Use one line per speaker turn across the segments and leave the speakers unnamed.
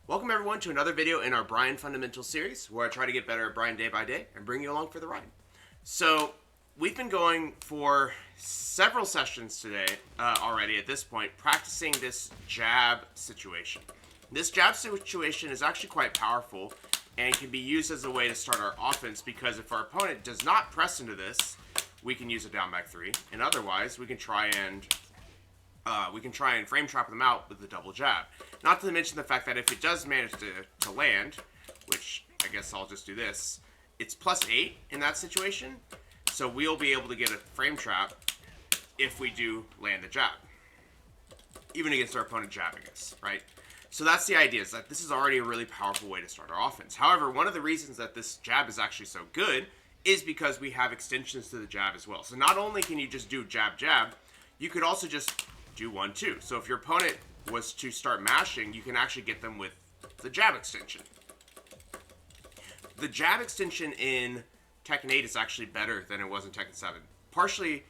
Welcome everyone to another video in our Bryan Fundamentals series, where I try to get better at Bryan day by day and bring you along for the ride. So, we've been going for several sessions today already at this point, practicing this jab situation. This jab situation is actually quite powerful and can be used as a way to start our offense, because if our opponent does not press into this, we can use a down back three, and otherwise we can try and frame trap them out with the double jab. Not to mention the fact that if it does manage to land, which I guess I'll just do this, it's +8 in that situation. So we'll be able to get a frame trap if we do land the jab, even against our opponent jabbing us, right? So that's the idea, is that this is already a really powerful way to start our offense. However, one of the reasons that this jab is actually so good is because we have extensions to the jab as well. So not only can you just do jab, jab, you could also just do 1-2. So if your opponent was to start mashing, you can actually get them with the jab extension. The jab extension in Tekken 8 is actually better than it was in Tekken 7. Partially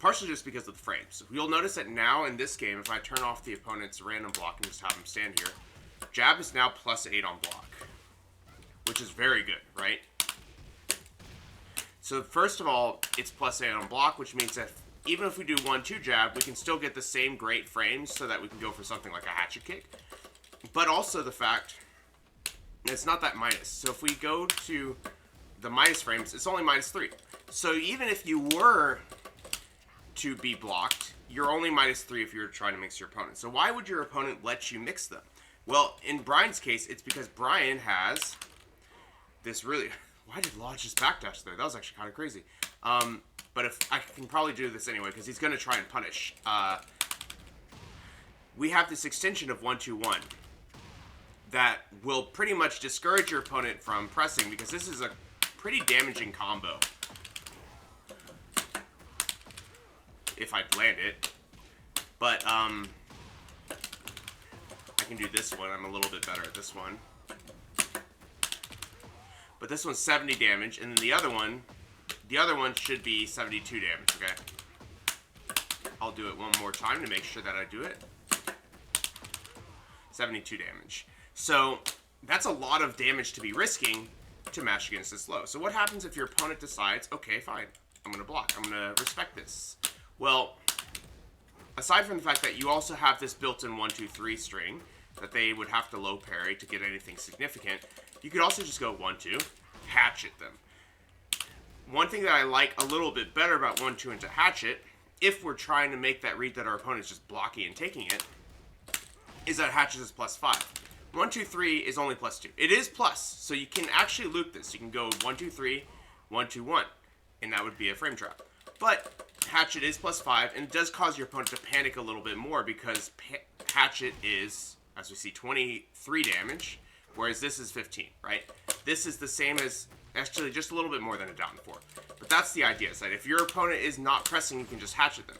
just because of the frames. You'll notice that now in this game, if I turn off the opponent's random block and just have him stand here, jab is now +8 on block, which is very good, right? So first of all, it's +8 on block, which means that even if we do 1-2 jab, we can still get the same great frames so that we can go for something like a hatchet kick. But also the fact it's not that minus. So if we go to the minus frames, it's only -3. So even if you were to be blocked, you're only -3 if you're trying to mix your opponent. So why would your opponent let you mix them? Well, in Bryan's case, it's because Bryan has this really... Why did Lodge just backdash there? That was actually kind of crazy. But if I can probably do this anyway, because he's going to try and punish. We have this extension of 1-2-1 that will pretty much discourage your opponent from pressing, because this is a pretty damaging combo. If I land it. But I can do this one. I'm a little bit better at this one. But this one's 70 damage, and then the other one should be 72 damage, okay? I'll do it one more time to make sure that I do it. 72 damage. So that's a lot of damage to be risking to mash against this low. So what happens if your opponent decides, okay, fine, I'm going to block. I'm going to respect this. Well, aside from the fact that you also have this built-in 1-2-3 string that they would have to low parry to get anything significant, you could also just go 1-2, hatchet them. One thing that I like a little bit better about 1-2 into hatchet, if we're trying to make that read that our opponent's just blocking and taking it, is that hatchet is +5. 1-2-3 is only +2. It is plus, so you can actually loop this. You can go 1-2-3, 1-2-1, and that would be a frame trap. But hatchet is +5, and it does cause your opponent to panic a little bit more, because hatchet is, as we see, 23 damage, whereas this is 15, right? This is the same as, actually just a little bit more than a down 4. But that's the idea, is that if your opponent is not pressing, you can just hatchet them.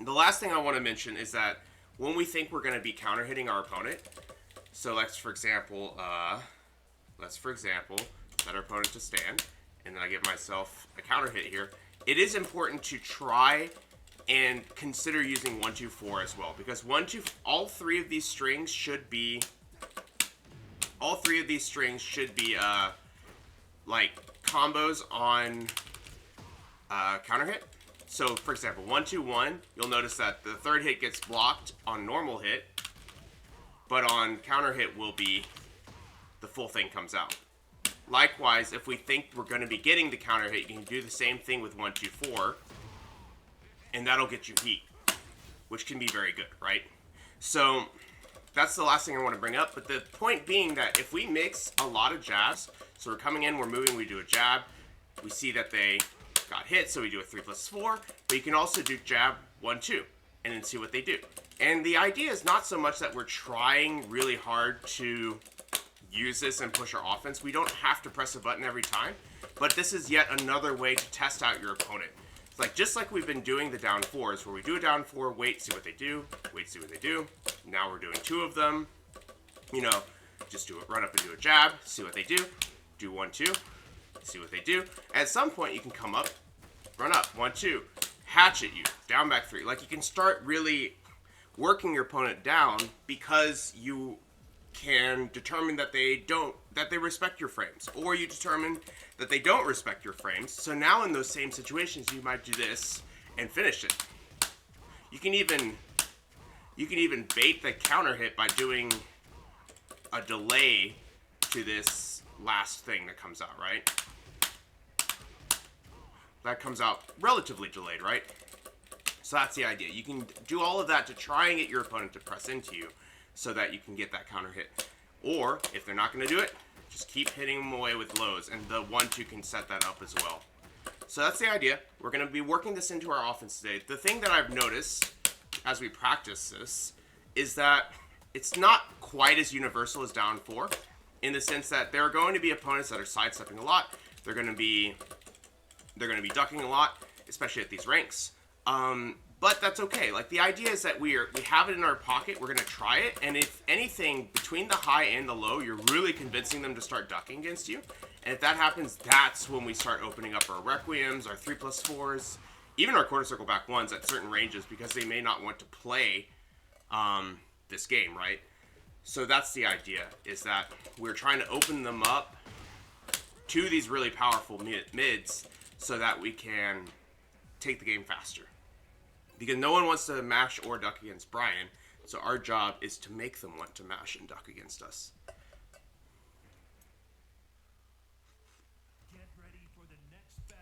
The last thing I want to mention is that when we think we're going to be counter hitting our opponent, so let's for example set our opponent to stand, and then I give myself a counter hit here. It is important to try and consider using 1-2-4 as well, because all three of these strings should be like combos on counter hit. So for example, 1-2-1, you'll notice that the third hit gets blocked on normal hit, but on counter hit will be the full thing comes out. Likewise, if we think we're going to be getting the counter hit, you can do the same thing with 1-2-4, and that'll get you heat, which can be very good, right? So that's the last thing I want to bring up. But the point being that if we mix a lot of jabs, so we're coming in, we're moving, we do a jab, we see that they got hit, so we do a 3+4, but you can also do jab 1-2 and then see what they do. And the idea is not so much that we're trying really hard to use this and push our offense. We don't have to press a button every time, but this is yet another way to test out your opponent. It's like, just like we've been doing the down 4s, where we do a down 4, wait, see what they do, wait, see what they do. Now we're doing 2 of them. You know, just do it, run up and do a jab, see what they do 1-2, see what they do. At some point, you can come up, run up, 1-2, hatchet you, down back 3. Like, you can start really working your opponent down because you can determine that they respect your frames, or you determine that they don't respect your frames. So now in those same situations, you might do this and finish it. You can even bait the counter hit by doing a delay to this last thing that comes out, right? That comes out relatively delayed, right? So that's the idea. You can do all of that to try and get your opponent to press into you so that you can get that counter hit. Or, if they're not going to do it, just keep hitting them away with lows, and the 1-2 can set that up as well. So that's the idea. We're going to be working this into our offense today. The thing that I've noticed as we practice this is that it's not quite as universal as down 4, in the sense that there are going to be opponents that are sidestepping a lot. They're going to be ducking a lot, especially at these ranks. But that's okay. Like, the idea is that we have it in our pocket. We're going to try it. And if anything, between the high and the low, you're really convincing them to start ducking against you. And if that happens, that's when we start opening up our Requiems, our 3+4s, even our quarter circle back 1s at certain ranges, because they may not want to play this game, right? So that's the idea, is that we're trying to open them up to these really powerful mids so that we can take the game faster. Because no one wants to mash or duck against Bryan, so our job is to make them want to mash and duck against us.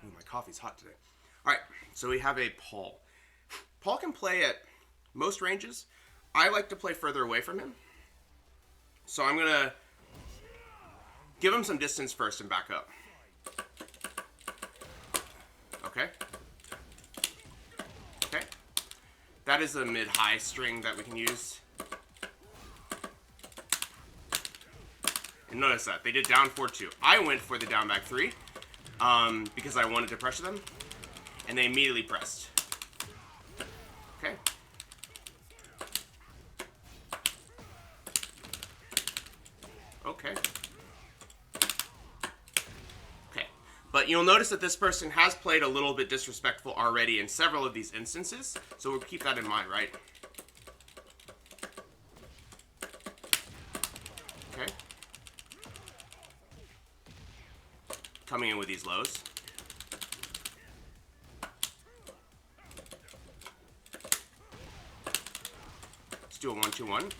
Ooh, my coffee's hot today. Alright, so we have a Paul. Paul can play at most ranges. I like to play further away from him. So I'm going to give him some distance first and back up. Okay. Okay. That is a mid-high string that we can use. And notice that. They did down 4-2. I went for the down back 3 because I wanted to pressure them. And they immediately pressed. Okay. Okay. Okay. But you'll notice that this person has played a little bit disrespectful already in several of these instances. So we'll keep that in mind, right? Okay. Coming in with these lows. Let's do a 1-2-1.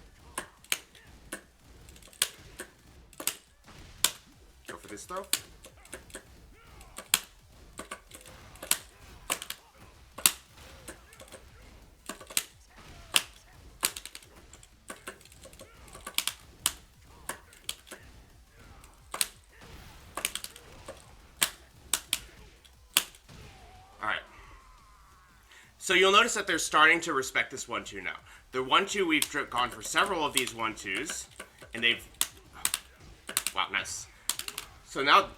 Go for this throw. Alright. So you'll notice that they're starting to respect this 1-2 now. The 1-2, we've gone for several of these 1-2s, and they've... Wow, nice. So now,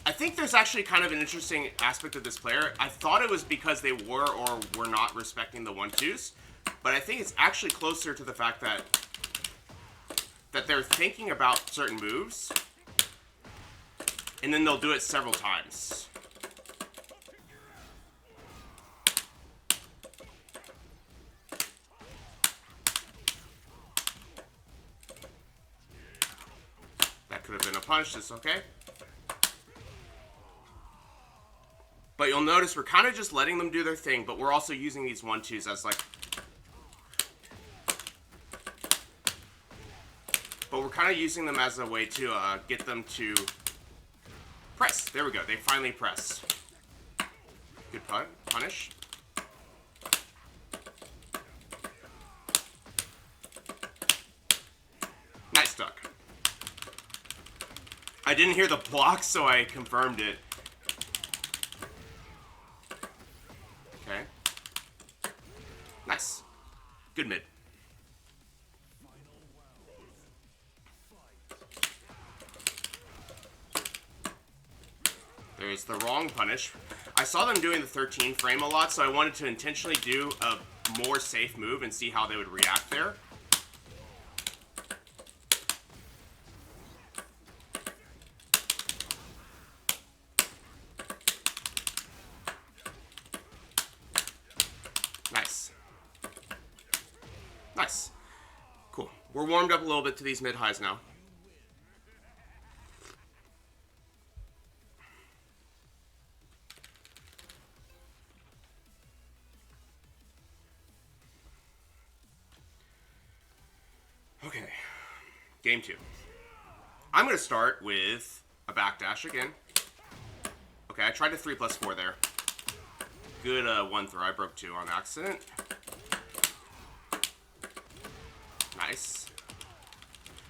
I think there's actually kind of an interesting aspect of this player. I thought it was because they were or were not respecting the 1-2s, but I think it's actually closer to the fact that they're thinking about certain moves, and then they'll do it several times. That could have been a punch, it's okay. But you'll notice we're kind of just letting them do their thing, but we're also using these 1-2s as like... But we're kind of using them as a way to get them to press. There we go, they finally pressed. Good punish. Nice duck. I didn't hear the block, so I confirmed it. Okay. Nice. Good mid. There's the wrong punish. I saw them doing the 13 frame a lot, so I wanted to intentionally do a more safe move and see how they would react there. Nice. Nice. Cool. We're warmed up a little bit to these mid-highs now. Okay. Game 2. I'm going to start with a backdash again. Okay, I tried a 3+4 there. Good 1 throw. I broke 2 on accident. Nice.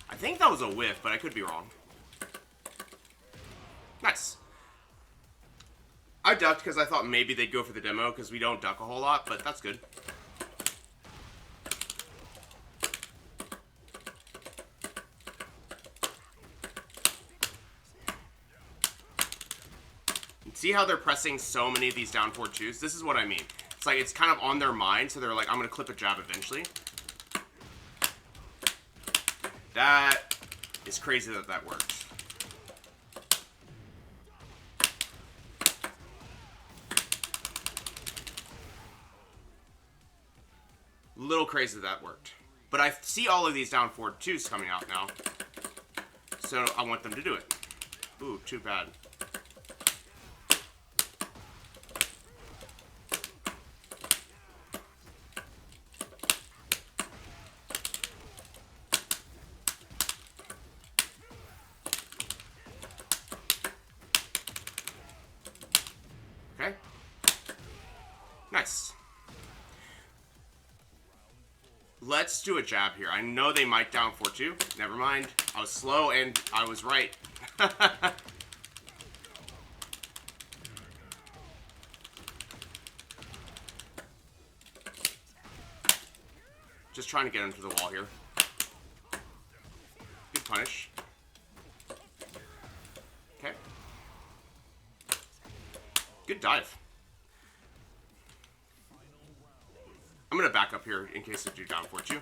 I think that was a whiff, but I could be wrong. Nice. I ducked because I thought maybe they'd go for the demo because we don't duck a whole lot, but that's good. See how they're pressing so many of these down 4-2s? This is what I mean. It's like it's kind of on their mind, so they're like, I'm going to clip a jab eventually. That is crazy that that worked. Little crazy that worked. But I see all of these down 4-2s coming out now. So I want them to do it. Ooh, too bad. Okay. Nice. Let's do a jab here. I know they might down 4-2. Never mind. I was slow and I was right. Just trying to get him to the wall here. Good punish. Okay. Good dive. I'm going to back up here in case they do down 4-2.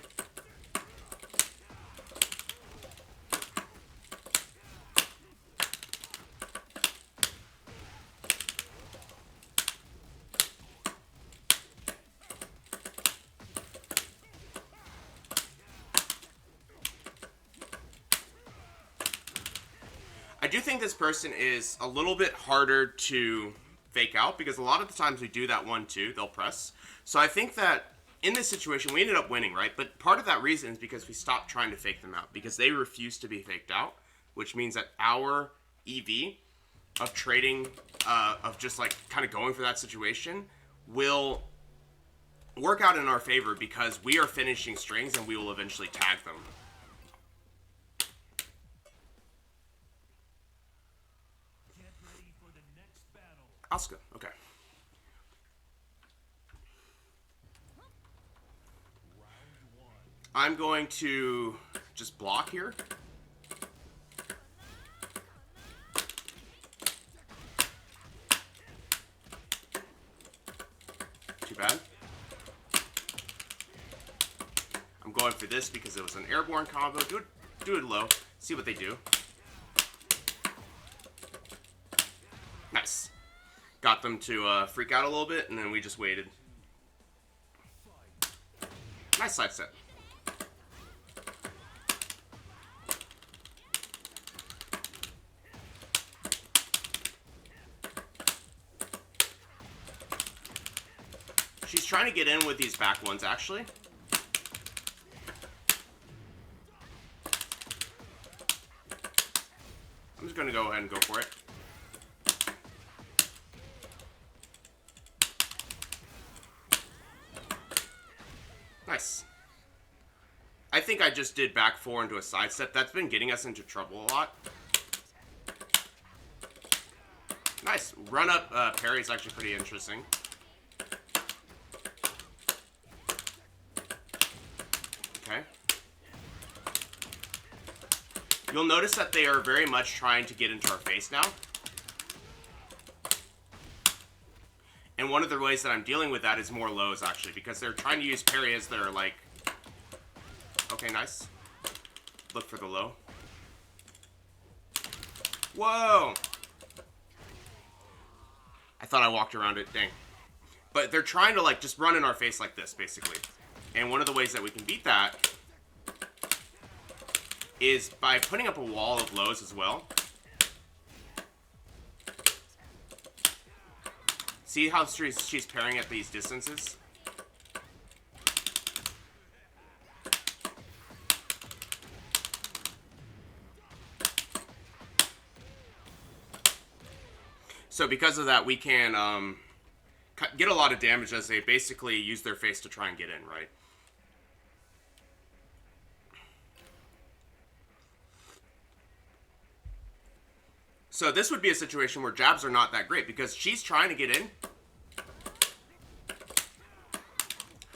I do think this person is a little bit harder to fake out because a lot of the times we do that 1-2, they'll press. So I think that in this situation, we ended up winning, right? But part of that reason is because we stopped trying to fake them out because they refuse to be faked out, which means that our EV of trading, of just like kind of going for that situation will work out in our favor because we are finishing strings and we will eventually tag them. Asuka, okay. I'm going to just block here. Too bad. I'm going for this because it was an airborne combo. Do it low. See what they do. Nice. Got them to freak out a little bit, and then we just waited. Nice side set. She's trying to get in with these back ones, actually. I'm just going to go ahead and go for it. Nice. I think I just did back 4 into a side step. That's been getting us into trouble a lot. Nice. Run up parry is actually pretty interesting. Okay. You'll notice that they are very much trying to get into our face now. And one of the ways that I'm dealing with that is more lows, actually, because they're trying to use parry as their, like... Okay, nice. Look for the low. Whoa! I thought I walked around it, dang. But they're trying to, like, just run in our face like this, basically. And one of the ways that we can beat that is by putting up a wall of lows as well. See how she's parrying at these distances? So because of that, we can get a lot of damage as they basically use their face to try and get in, right? So this would be a situation where jabs are not that great because she's trying to get in.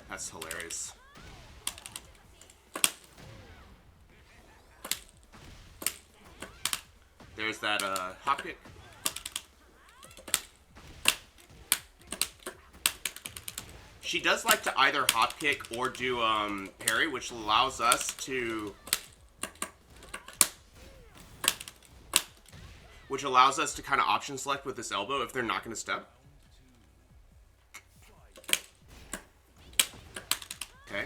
That's hilarious. There's that hop kick. She does like to either hop kick or do parry, which allows us to kind of option select with this elbow if they're not going to step. Okay.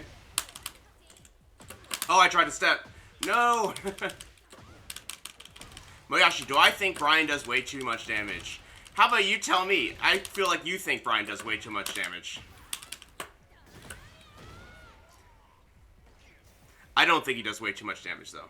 Oh, I tried to step. No! Moyashi, do I think Bryan does way too much damage? How about you tell me? I feel like you think Bryan does way too much damage. I don't think he does way too much damage, though.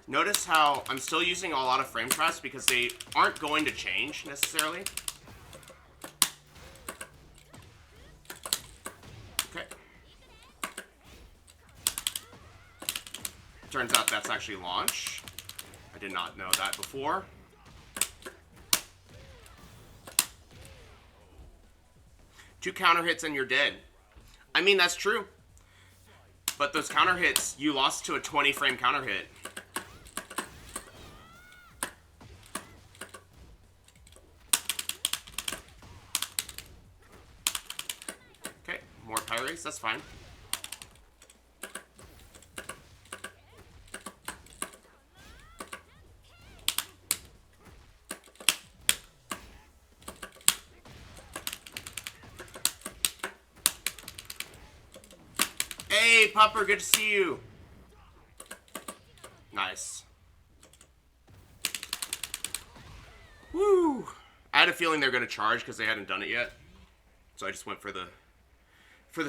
Notice how I'm still using a lot of frame traps because they aren't going to change necessarily. Okay. Turns out that's actually launch. I did not know that before. Two counter hits and you're dead. I mean, that's true. But those counter hits, you lost to a 20 frame counter hit. Okay, more parries, that's fine. Hey, Pupper, good to see you. Nice. Woo! I had a feeling they were going to charge because they hadn't done it yet. So I just went for the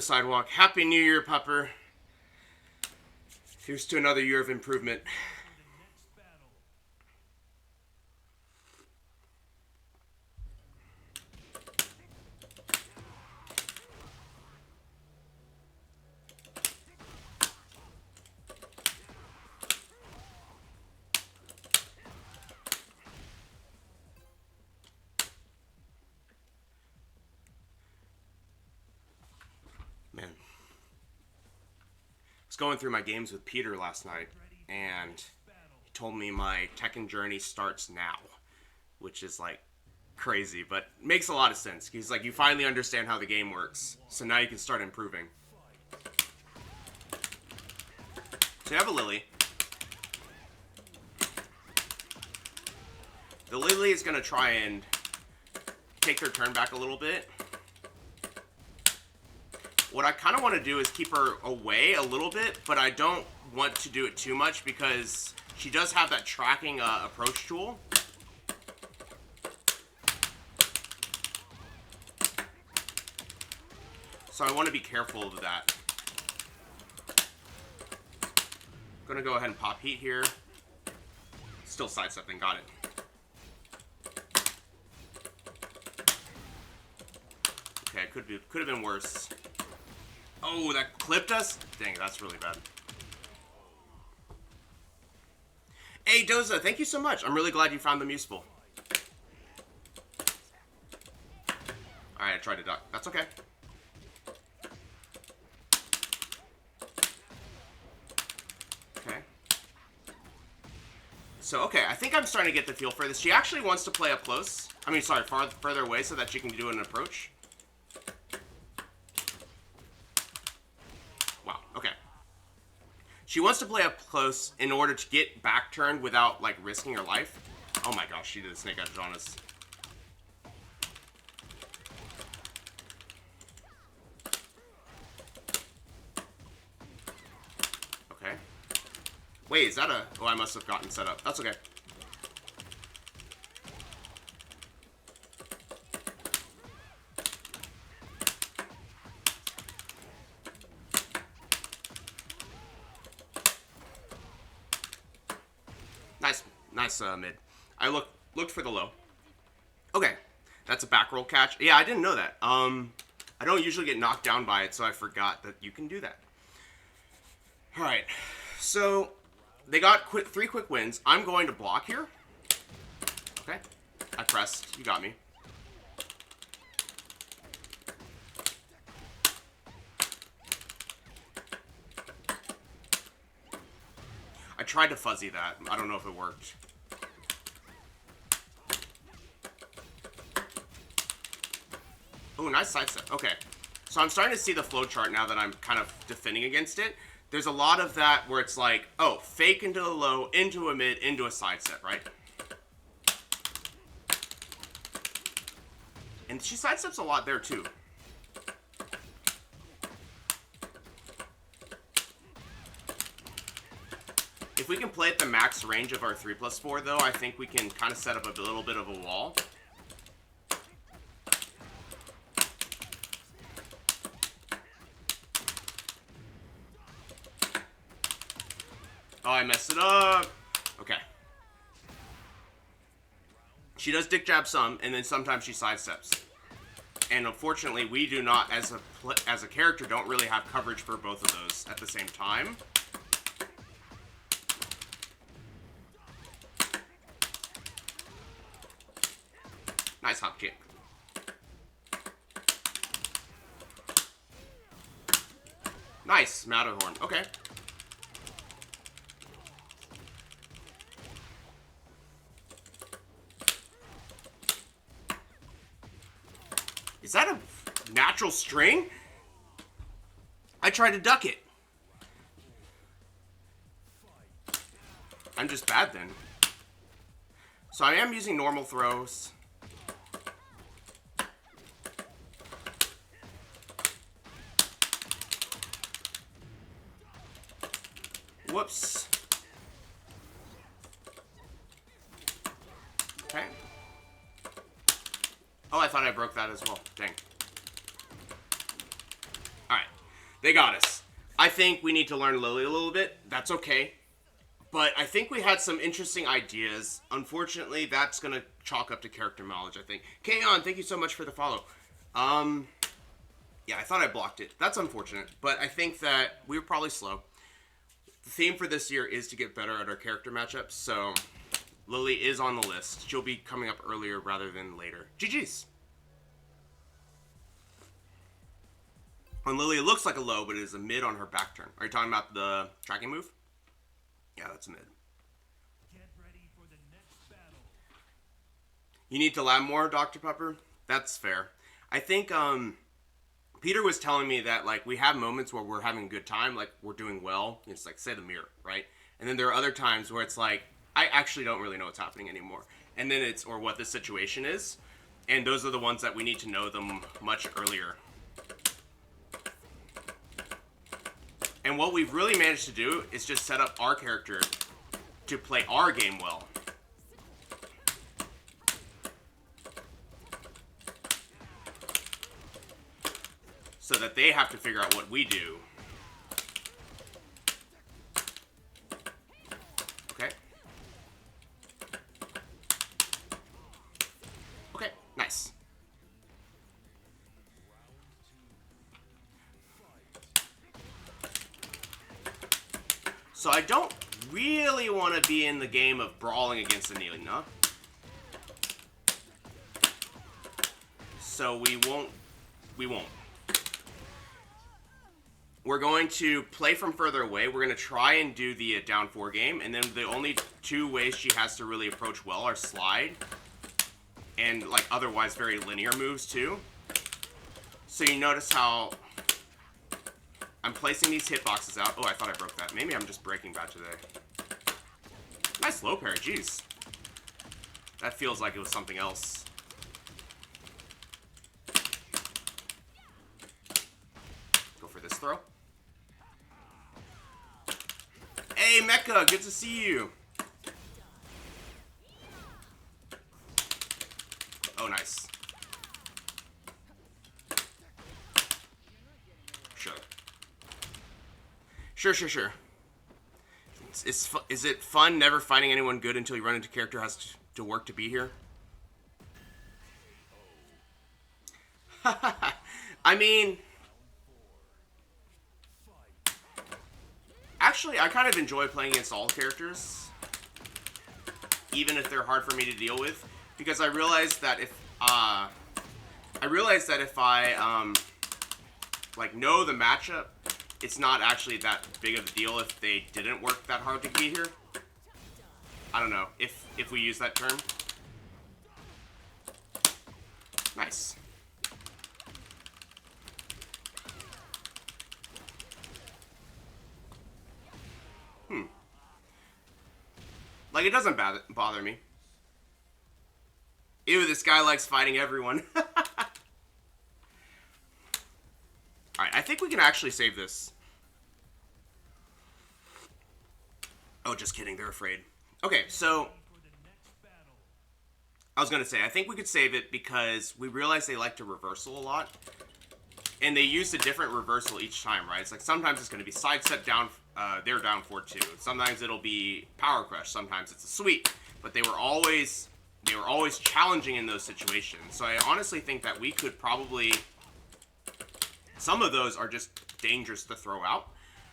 sidewalk. Happy New Year, Pupper. Here's to another year of improvement. Man. I was going through my games with Peter last night, and he told me my Tekken journey starts now, which is like crazy, but makes a lot of sense. He's like, you finally understand how the game works, so now you can start improving. So you have a Lily. The Lily is going to try and take her turn back a little bit. What I kind of want to do is keep her away a little bit, but I don't want to do it too much because she does have that tracking approach tool. So I want to be careful of that. I'm going to go ahead and pop heat here. Still sidestepping, got it. Okay, could have been worse. Oh, that clipped us? Dang, that's really bad. Hey, Doza, thank you so much. I'm really glad you found them useful. Alright, I tried to duck. That's okay. Okay. So, okay, I think I'm starting to get the feel for this. She actually wants to play up close. I mean, sorry, further away so that she can do an approach. She wants to play up close in order to get back turned without, like, risking her life. Oh my gosh, she did a snake edge on us. Okay. Wait, is that a... Oh, I must have gotten set up. That's okay. Nice mid. I looked for the low. Okay, that's a back roll catch. Yeah, I didn't know that. I don't usually get knocked down by it, so I forgot that you can do that. All right, so they got 3 quick wins. I'm going to block here. Okay, I pressed. You got me. I tried to fuzzy that. I don't know if it worked. Oh, nice sidestep. Okay. So I'm starting to see the flow chart now that I'm kind of defending against it. There's a lot of that where it's like, oh, fake into the low, into a mid, into a sidestep, right? And she sidesteps a lot there, too. If we can play at the max range of our 3+4, though, I think we can kind of set up a little bit of a wall. Oh, I messed it up. Okay. She does dick jab some, and then sometimes she sidesteps. And unfortunately, we do not, as a character, don't really have coverage for both of those at the same time. Nice hop kick. Nice, Matterhorn. Okay. Is that a natural string? I tried to duck it. I'm just bad then. So I am using normal throws. Whoops. Okay. Oh, I thought I broke that as well. Dang. Alright. They got us. I think we need to learn Lily a little bit. That's okay. But I think we had some interesting ideas. Unfortunately, that's going to chalk up to character knowledge, I think. Kaon, thank you so much for the follow. Yeah, I thought I blocked it. That's unfortunate. But I think that we were probably slow. The theme for this year is to get better at our character matchups, so Lily is on the list. She'll be coming up earlier rather than later. GG's. On Lily, it looks like a low, but it is a mid on her back turn. Are you talking about the tracking move? Yeah, that's a mid. Get ready for the next battle. You need to lab more, Dr. Pepper? That's fair. I think, Peter was telling me that, like, we have moments where we're having a good time, like, we're doing well. It's like, say the mirror, right? And then there are other times where it's like, I actually don't really know what's happening anymore. And then it's, or what the situation is. And those are the ones that we need to know them much earlier. And what we've really managed to do is just set up our character to play our game well. So that they have to figure out what we do. Okay. Okay, nice. So I don't really want to be in the game of brawling against Anilina. So we won't. We're going to play from further away. We're going to try and do the down 4 game. And then the only 2 ways she has to really approach well are slide. And, like, otherwise very linear moves, too. So you notice how I'm placing these hitboxes out. Oh, I thought I broke that. Maybe I'm just breaking bad today. Nice low parry, jeez. That feels like it was something else. Go for this throw. Hey, Mecha, good to see you. Oh, nice. Sure. Is it fun never finding anyone good until you run into a character who has to work to be here? I mean, actually, I kind of enjoy playing against all characters, even if they're hard for me to deal with, because I realize that if I like know the matchup, it's not actually that big of a deal if they didn't work that hard to be here. I don't know if we use that term. Nice. Like, it doesn't bother me. Ew, this guy likes fighting everyone. Alright, I think we can actually save this. Oh, just kidding, they're afraid. Okay, so I was going to say, I think we could save it because we realize they like to reversal a lot. And they use a different reversal each time, right? It's like sometimes it's going to be sidestep down, they're down 4-2. Sometimes it'll be power crush. Sometimes it's a sweep. But they were always challenging in those situations. So I honestly think that we could probably... Some of those are just dangerous to throw out.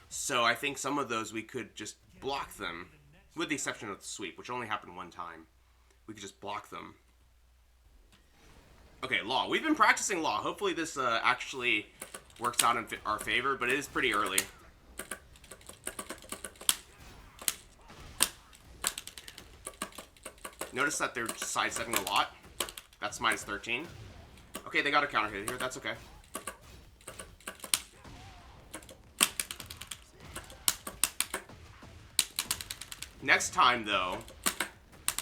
So I think some of those we could just block them. With the exception of the sweep, which only happened one time. We could just block them. Okay, Law. We've been practicing Law. Hopefully this actually works out in our favor, but it is pretty early. Notice that they're sidestepping a lot. That's minus 13. Okay, they got a counter hit here. That's okay. Next time, though,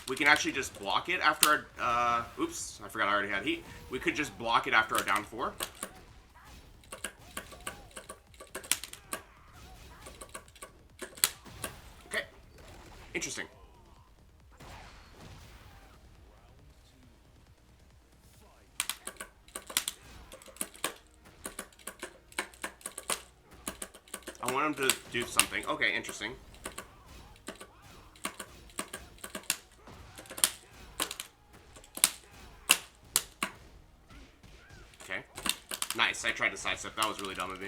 we can actually just block it after our... oops, I forgot I already had heat. We could just block it after our down 4. Okay. Interesting. I want him to do something. Okay, interesting. Nice, I tried to sidestep. That was really dumb of me.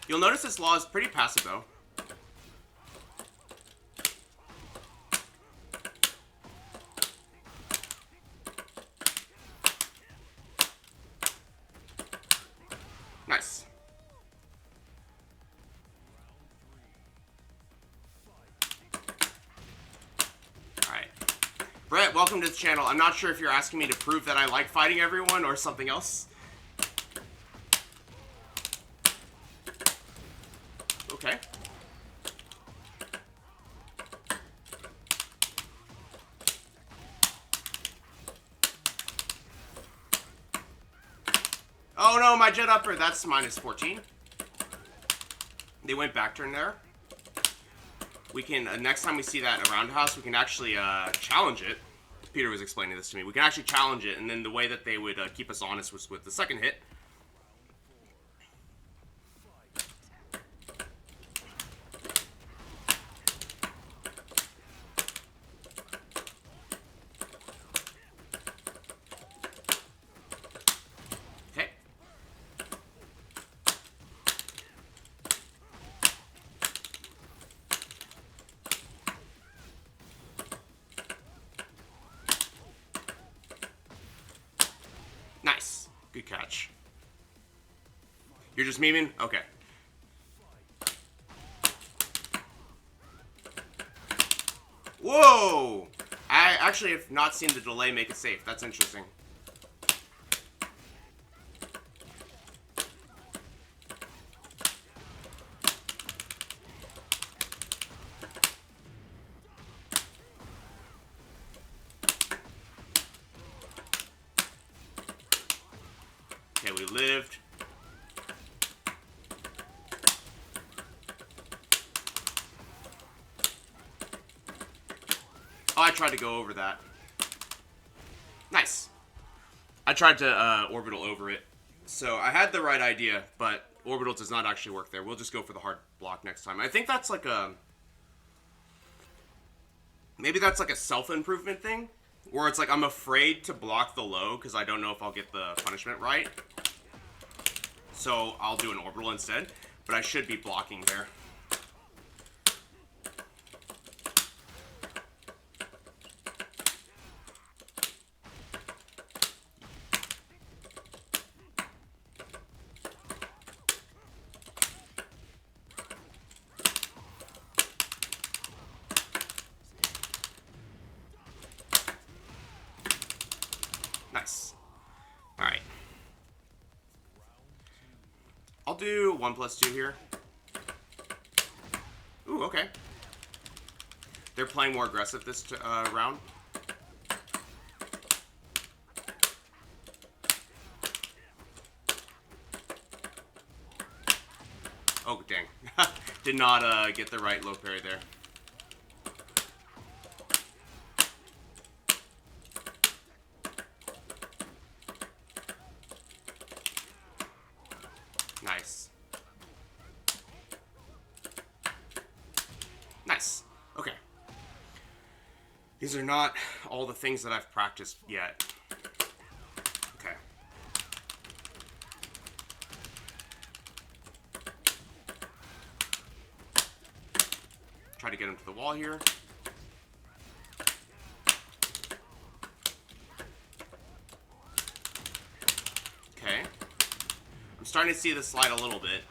You'll notice this Law is pretty passive, though. Nice. Alright. Brett, welcome to the channel. I'm not sure if you're asking me to prove that I like fighting everyone or something else. Okay. Oh no, my jet upper, that's minus 14. They went back turn there. We can, next time we see that in a roundhouse, we can actually challenge it. Peter was explaining this to me. We can actually challenge it, and then the way that they would keep us honest was with the second hit. Nice. Good catch. You're just memeing? Okay. Whoa! I actually have not seen the delay make it safe. That's interesting. lived. Oh, I tried to go over that. Nice. I tried to orbital over it. So I had the right idea, but orbital does not actually work there. We'll just go for the hard block next time. I think that's like a... Maybe that's like a self-improvement thing. Where it's like, I'm afraid to block the low because I don't know if I'll get the punishment right. So I'll do an orbital instead. But I should be blocking there. Nice. Alright. I'll do 1+2 here. Ooh, okay. They're playing more aggressive this round. Oh, dang. Did not get the right low parry there. Nice. Nice. Okay. These are not all the things that I've practiced yet. Okay. Try to get him to the wall here. Okay. I'm starting to see this slide a little bit.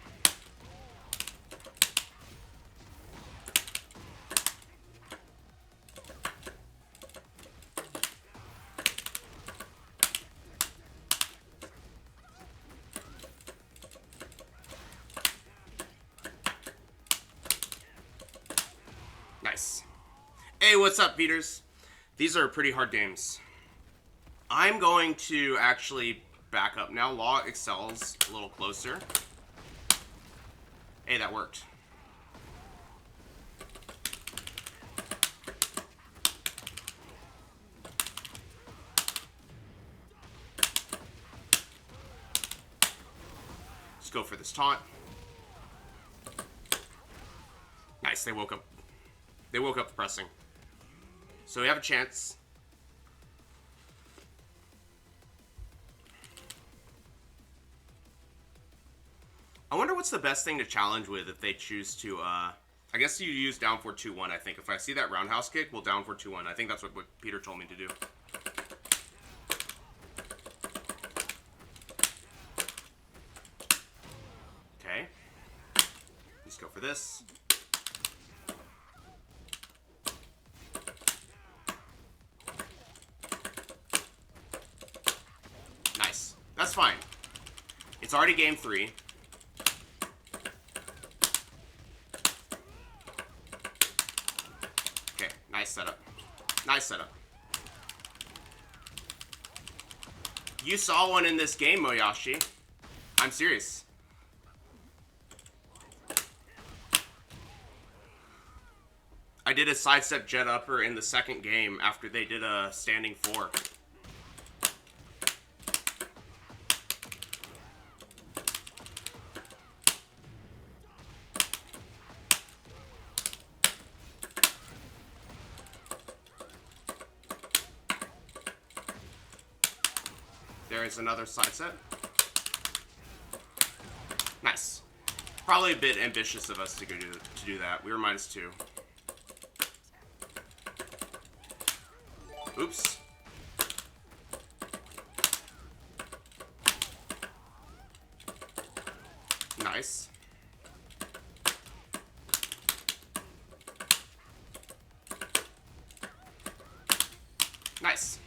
Nice. Hey, what's up, beaters? These are pretty hard games. I'm going to actually back up now. Law excels a little closer. Hey, that worked. Let's go for this taunt. Nice, they woke up. They woke up pressing. So we have a chance. I wonder what's the best thing to challenge with if they choose to, I guess you use down for 2-1, I think. If I see that roundhouse kick, we'll down for 2-1. I think that's what Peter told me to do. Okay. Let's go for this. Nice. That's fine. It's already game 3. Nice setup. Nice setup. You saw one in this game, Moyashi. I'm serious. I did a sidestep jet upper in the second game after they did a standing 4. There is another side set. Nice. Probably a bit ambitious of us to do that. We were -2. Oops. Nice. Nice.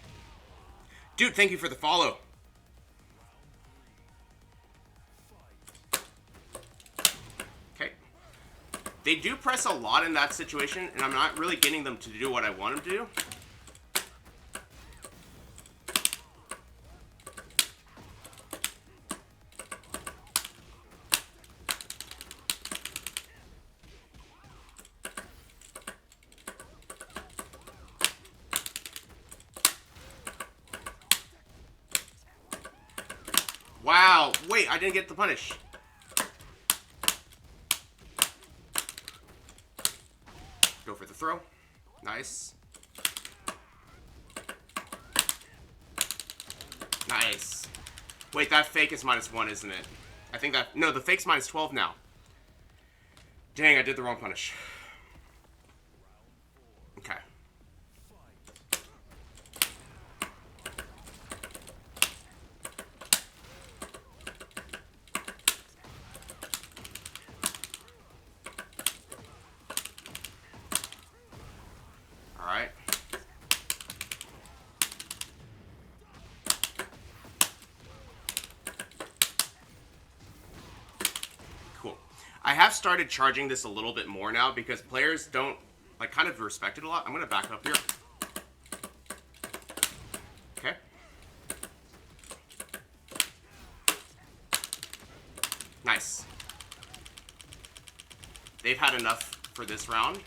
Dude, thank you for the follow. They do press a lot in that situation, and I'm not really getting them to do what I want them to do. Wow. Wait, I didn't get the punish. Go for the throw. Nice. Nice. Wait, that fake is -1, isn't it? I think that... No, the fake's -12 now. Dang, I did the wrong punish. Okay. Alright. Cool. I have started charging this a little bit more now because players don't, like, kind of respect it a lot. I'm going to back up here. Okay. Nice. They've had enough for this round.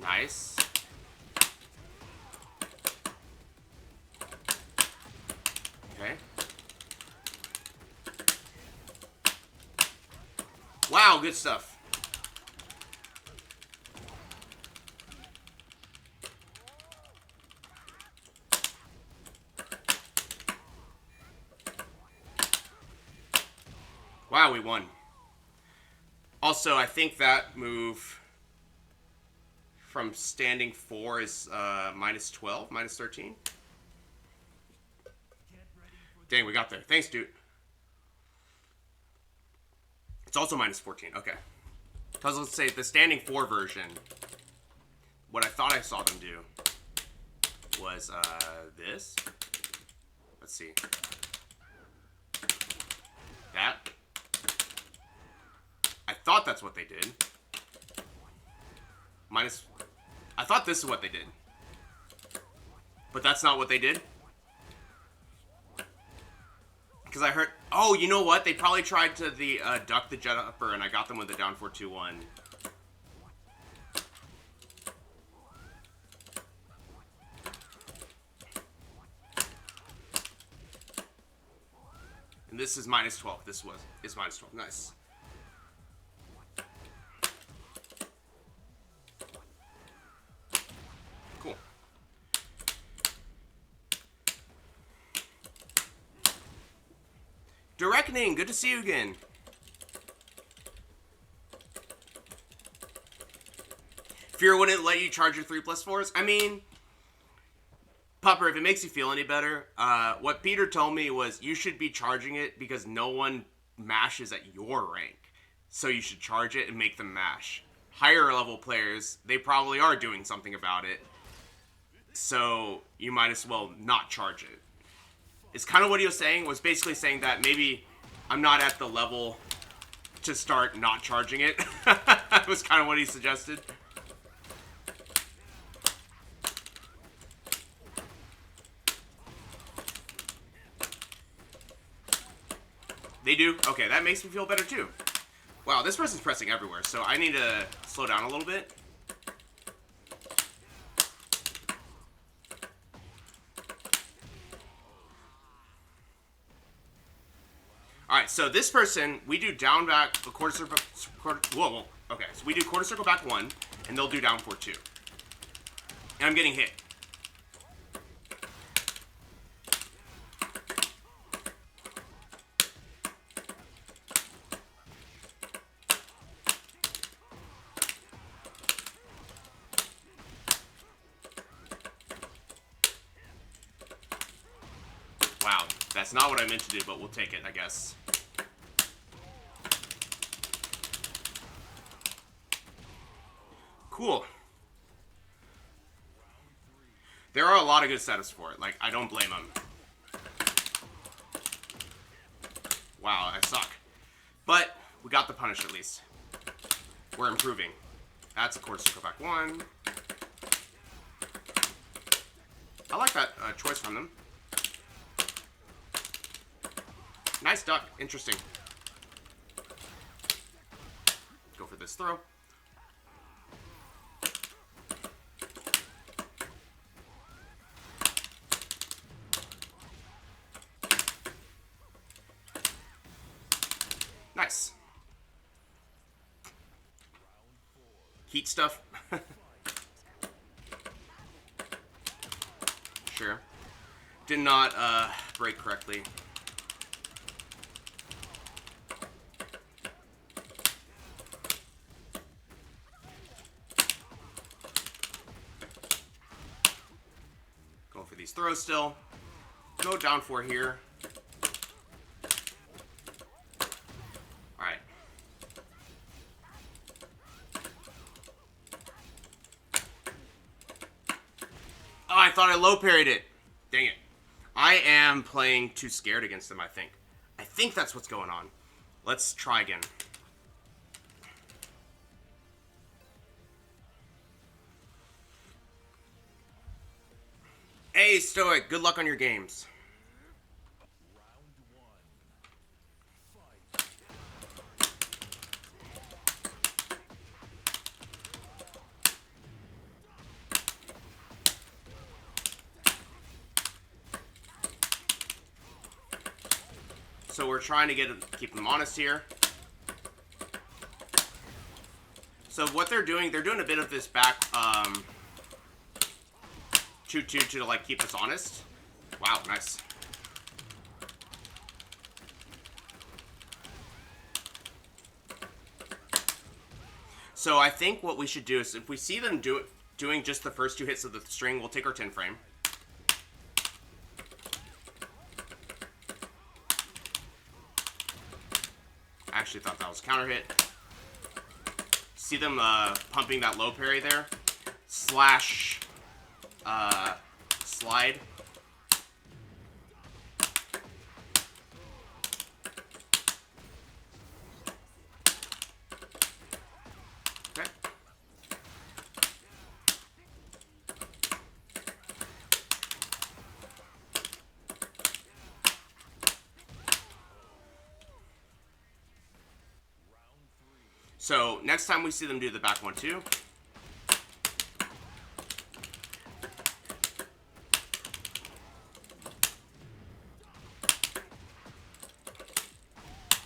Nice. Okay. Wow, good stuff. Wow, we won. Also, I think that move from standing 4 is -12, -13. Dang, we got there. Thanks, dude. It's also -14. Okay. Because let's say the standing 4 version, what I thought I saw them do was this. Let's see. That. I thought that's what they did. I thought this is what they did. But that's not what they did. Because I heard... Oh, you know what? They probably tried to duck the jet upper, and I got them with the down 4-2-1. And this is -12. This is -12. Nice. Cool. Dragunov, good to see you again. Fear wouldn't let you charge your 3+4s? I mean, Pupper, if it makes you feel any better, what Peter told me was you should be charging it because no one mashes at your rank. So you should charge it and make them mash. Higher level players, they probably are doing something about it. So you might as well not charge it. It's kind of what he was saying, was basically saying that maybe I'm not at the level to start not charging it. That was kind of what he suggested. They do? Okay, that makes me feel better too. Wow, this person's pressing everywhere, so I need to slow down a little bit. Alright, so this person, we do down back, a quarter circle, whoa, okay, so we do quarter circle back 1, and they'll do down 4-2. And I'm getting hit. Wow, that's not what I meant to do, but we'll take it, I guess. Cool. There are a lot of good setups for it. Like, I don't blame them. Wow, I suck. But we got the punish at least. We're improving. That's a quarter circle back 1. I like that choice from them. Nice duck. Interesting. Go for this throw. Nice. Heat stuff. Sure. Did not break correctly. Going for these throws still. No down 4 here. Alright. Oh, I thought I low parried it. Dang it. I am playing too scared against him, I think. I think that's what's going on. Let's try again. Hey, Stoic. Good luck on your games. So we're trying to keep them honest here. So what they're doing a bit of this back 2-2 to like keep us honest. Wow, nice. So I think what we should do is if we see them doing just the first 2 hits of the string, we'll take our 10 frame. I actually thought that was counter hit. See them pumping that low parry there. Slash slide. Okay. So next time we see them do the back 1-2.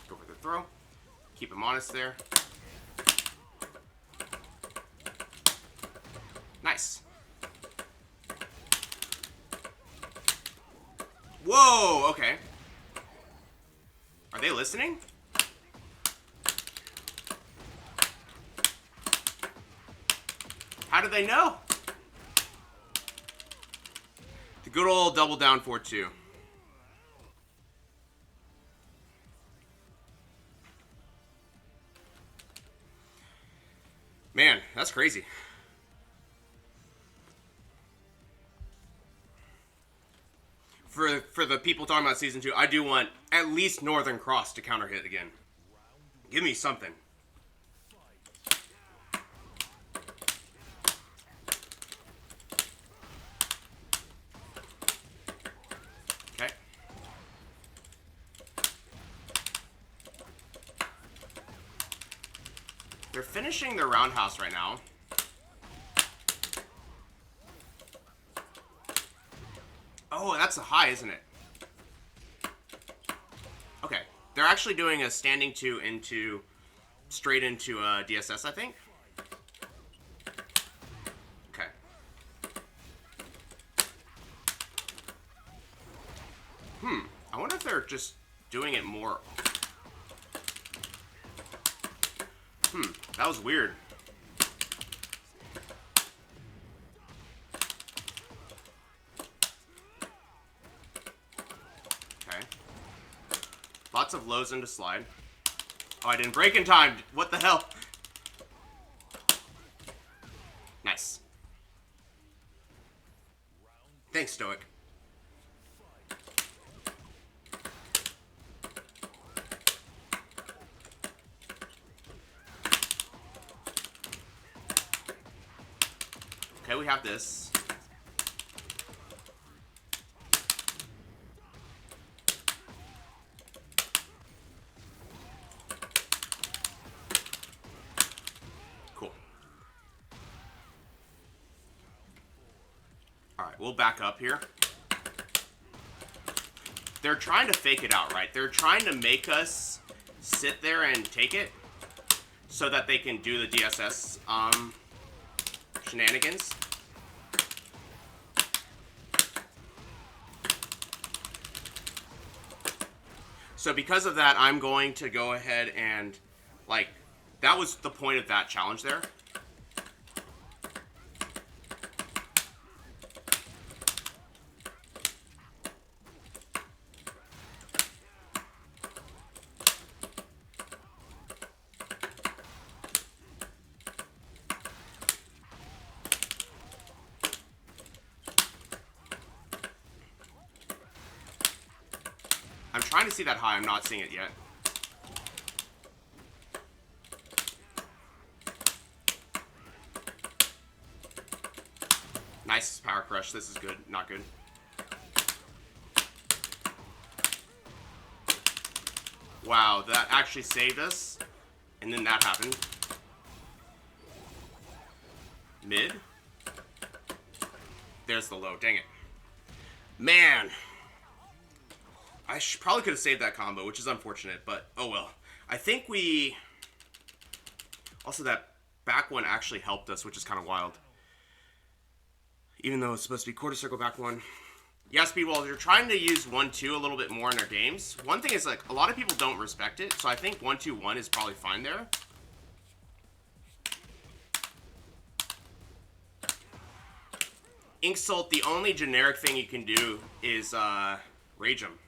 Go for the throw. Keep him honest there. Nice. Whoa, okay. Are they listening? How did they know? The good old double down 4-2. Man, that's crazy. For the people talking about Season 2, I do want at least Northern Cross to counter hit again. Give me something. Okay. They're finishing their roundhouse right now. Oh, that's a high, isn't it? Okay. They're actually doing a standing 2 into straight into DSS, I think. Okay. I wonder if they're just doing it more. That was weird. Okay. Lots of lows into slide. Oh, I didn't break in time. What the hell? Nice. Thanks, Stoic. Okay, we have this. we'll back up here. They're trying to fake it out, right? They're trying to make us sit there and take it so that they can do the DSS shenanigans. So because of that, I'm going to go ahead and, like, that was the point of that challenge there. I'm trying to see that high. I'm not seeing it yet. Nice power crush. This is good. Not good. Wow, that actually saved us. And then that happened. Mid. There's the low. Dang it. Man. I probably could have saved that combo, which is unfortunate, but oh well. I think we... Also, that back one actually helped us, which is kind of wild. Even though it's supposed to be quarter circle back one. Yeah, Speedwall, you're trying to use 1-2 a little bit more in their games. One thing is, like, a lot of people don't respect it, so I think 1-2-1 is probably fine there. Inksult, the only generic thing you can do is Rage 'em.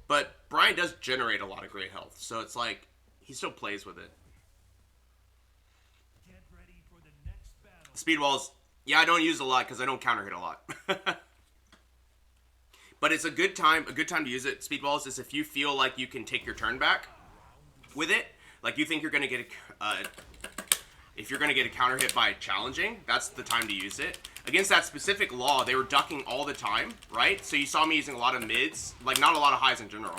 But Bryan does generate a lot of great health, so it's like he still plays with it. Speedwalls, yeah, I don't use a lot because I don't counter hit a lot. But it's a good time to use it. Speedwalls is if you feel like you can take your turn back with it, like you think you're gonna get if you're gonna get a counter hit by challenging, that's the time to use it. Against that specific law, they were ducking all the time, right? So you saw me using a lot of mids, like not a lot of highs in general.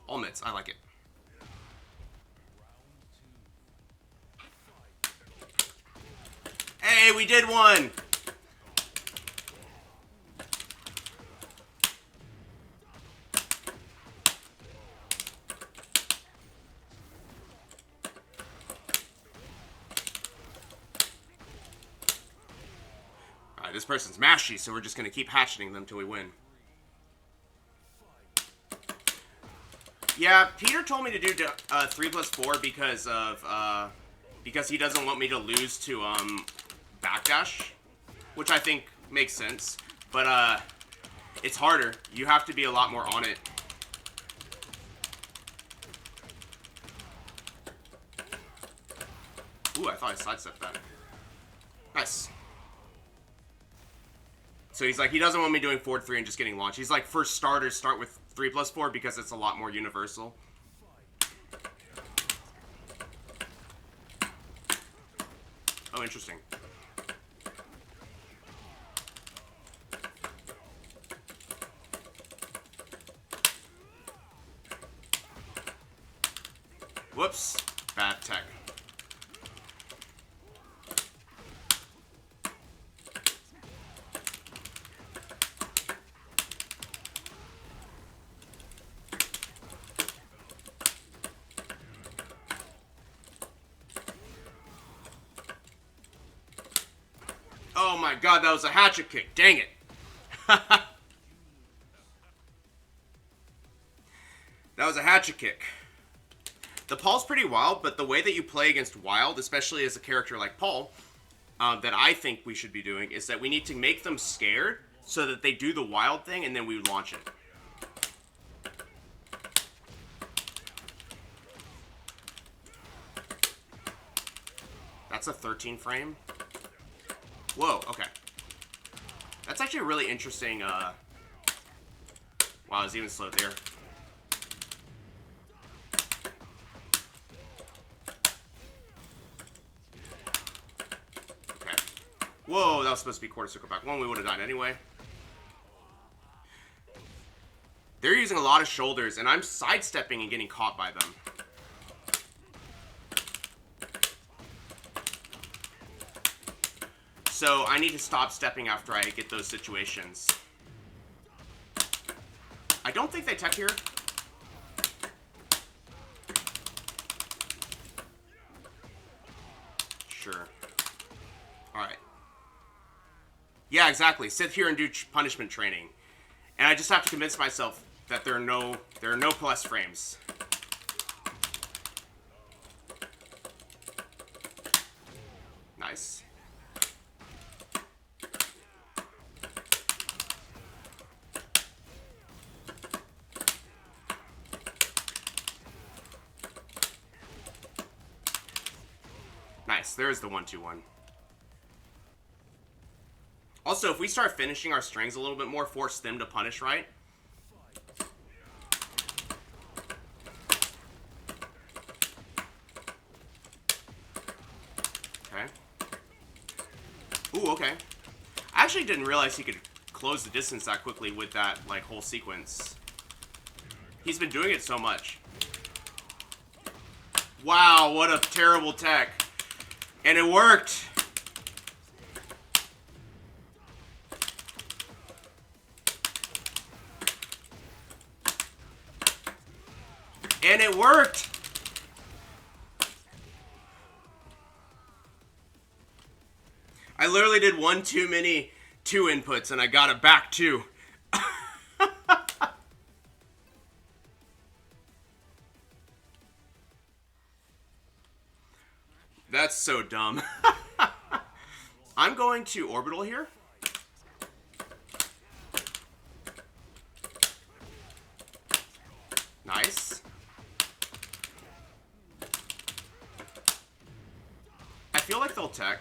All mids, I like it. Hey, we did one! Alright, this person's mashy, so we're just gonna keep hatcheting them till we win. Yeah, Peter told me to do 3+4 because of because he doesn't want me to lose to backdash, which I think makes sense. But it's harder. You have to be a lot more on it. Ooh, I thought I sidestepped that. Nice. So he's like, he doesn't want me doing forward 3 and just getting launched. He's like, for starters, start with 3+4 because it's a lot more universal. Oh, interesting. Whoops. Bad tech. Oh my god, that was a hatchet kick. Dang it. That was a hatchet kick. The Paul's pretty wild, but the way that you play against wild, especially as a character like Paul, that I think we should be doing, is that we need to make them scared so that they do the wild thing and then we launch it. That's a 13 frame. Whoa, okay. That's actually a really interesting, wow, I was even slow there. Okay. Whoa, that was supposed to be quarter circle back one. We would have died anyway. They're using a lot of shoulders, and I'm sidestepping and getting caught by them. So I need to stop stepping after I get those situations. I don't think they tech here. Sure. Alright. Yeah, exactly. Sit here and do punishment training. And I just have to convince myself that there are no plus frames. Nice. Nice, there's the 1-2-1. Also, if we start finishing our strings a little bit more, force them to punish right. Okay. Ooh, okay. I actually didn't realize he could close the distance that quickly with that, like, whole sequence. He's been doing it so much. Wow, what a terrible tech. And it worked. And it worked. I literally did one too many 2 inputs and I got it back too. That's so dumb. I'm going to orbital here. Nice. I feel like they'll tech.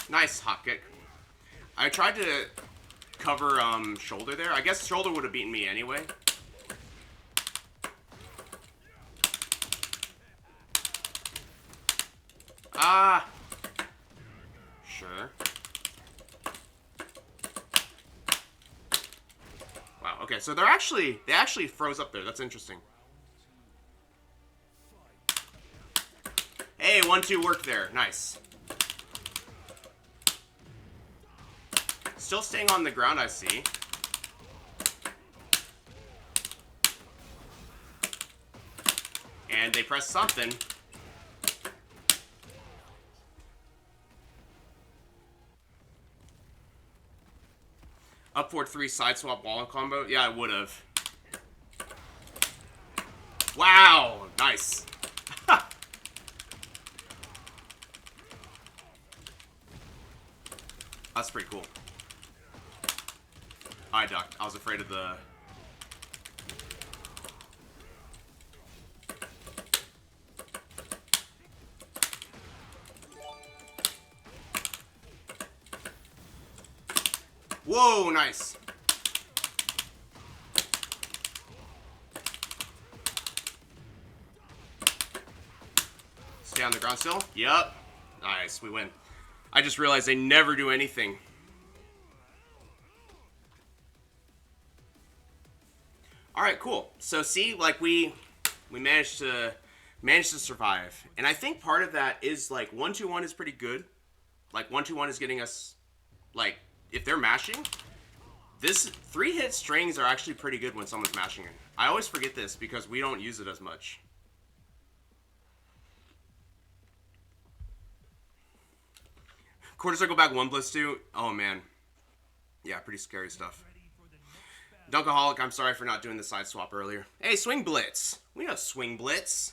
Nice hop kick. I tried to cover shoulder there. I guess shoulder would have beaten me anyway. Ah. Sure. Wow, okay, so they actually froze up there. That's interesting. Hey, 1-2 worked there. Nice. Still staying on the ground, I see. And they press something. Upward 3 side swap wall combo. Yeah, I would have. Wow, nice. That's pretty cool. I ducked. I was afraid of the... Whoa, nice. Stay on the ground still? Yup. Nice, we win. I just realized they never do anything. Alright, cool. So see, like we managed to survive. And I think part of that is like 1-2-1 is pretty good. Like 1-2-1 is getting us, like, if they're mashing, this 3-hit strings are actually pretty good when someone's mashing it. I always forget this because we don't use it as much. Quarter circle back 1+2. Oh man. Yeah, pretty scary stuff. Dunkaholic, I'm sorry for not doing the side swap earlier. Hey, swing blitz. We know swing blitz.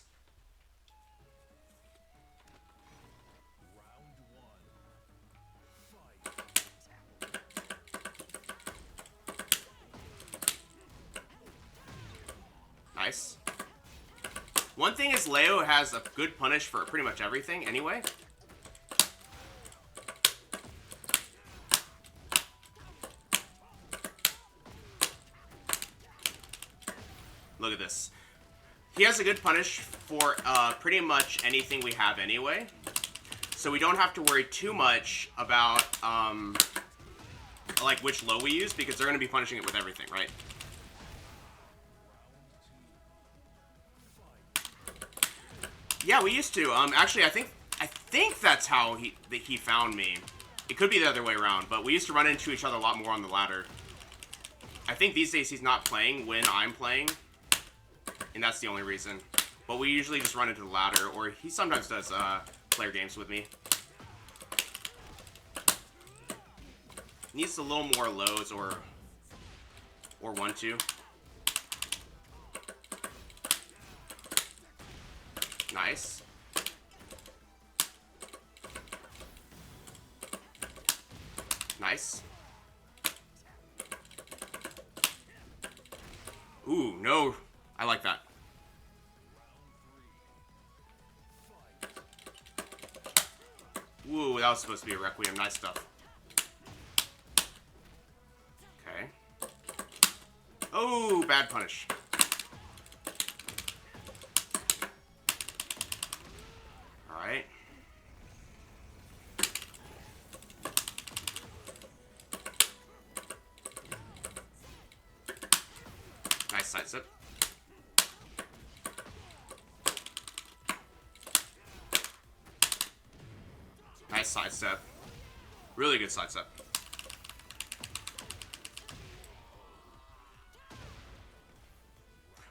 Nice. One thing is Leo has a good punish for pretty much everything anyway. Look at this. He has a good punish for pretty much anything we have anyway. So we don't have to worry too much about like which low we use, because they're going to be punishing it with everything, right? Yeah, we used to. Actually, I think that's how he found me. It could be the other way around, but we used to run into each other a lot more on the ladder. I think these days he's not playing when I'm playing, and that's the only reason. But we usually just run into the ladder, or he sometimes does player games with me. Needs a little more lows or 1-2. Nice. Nice. Ooh, no. I like that. Ooh, that was supposed to be a Requiem. Nice stuff. Okay. Oh, bad punish. Alright. Nice side step. Nice side step. Really good side step.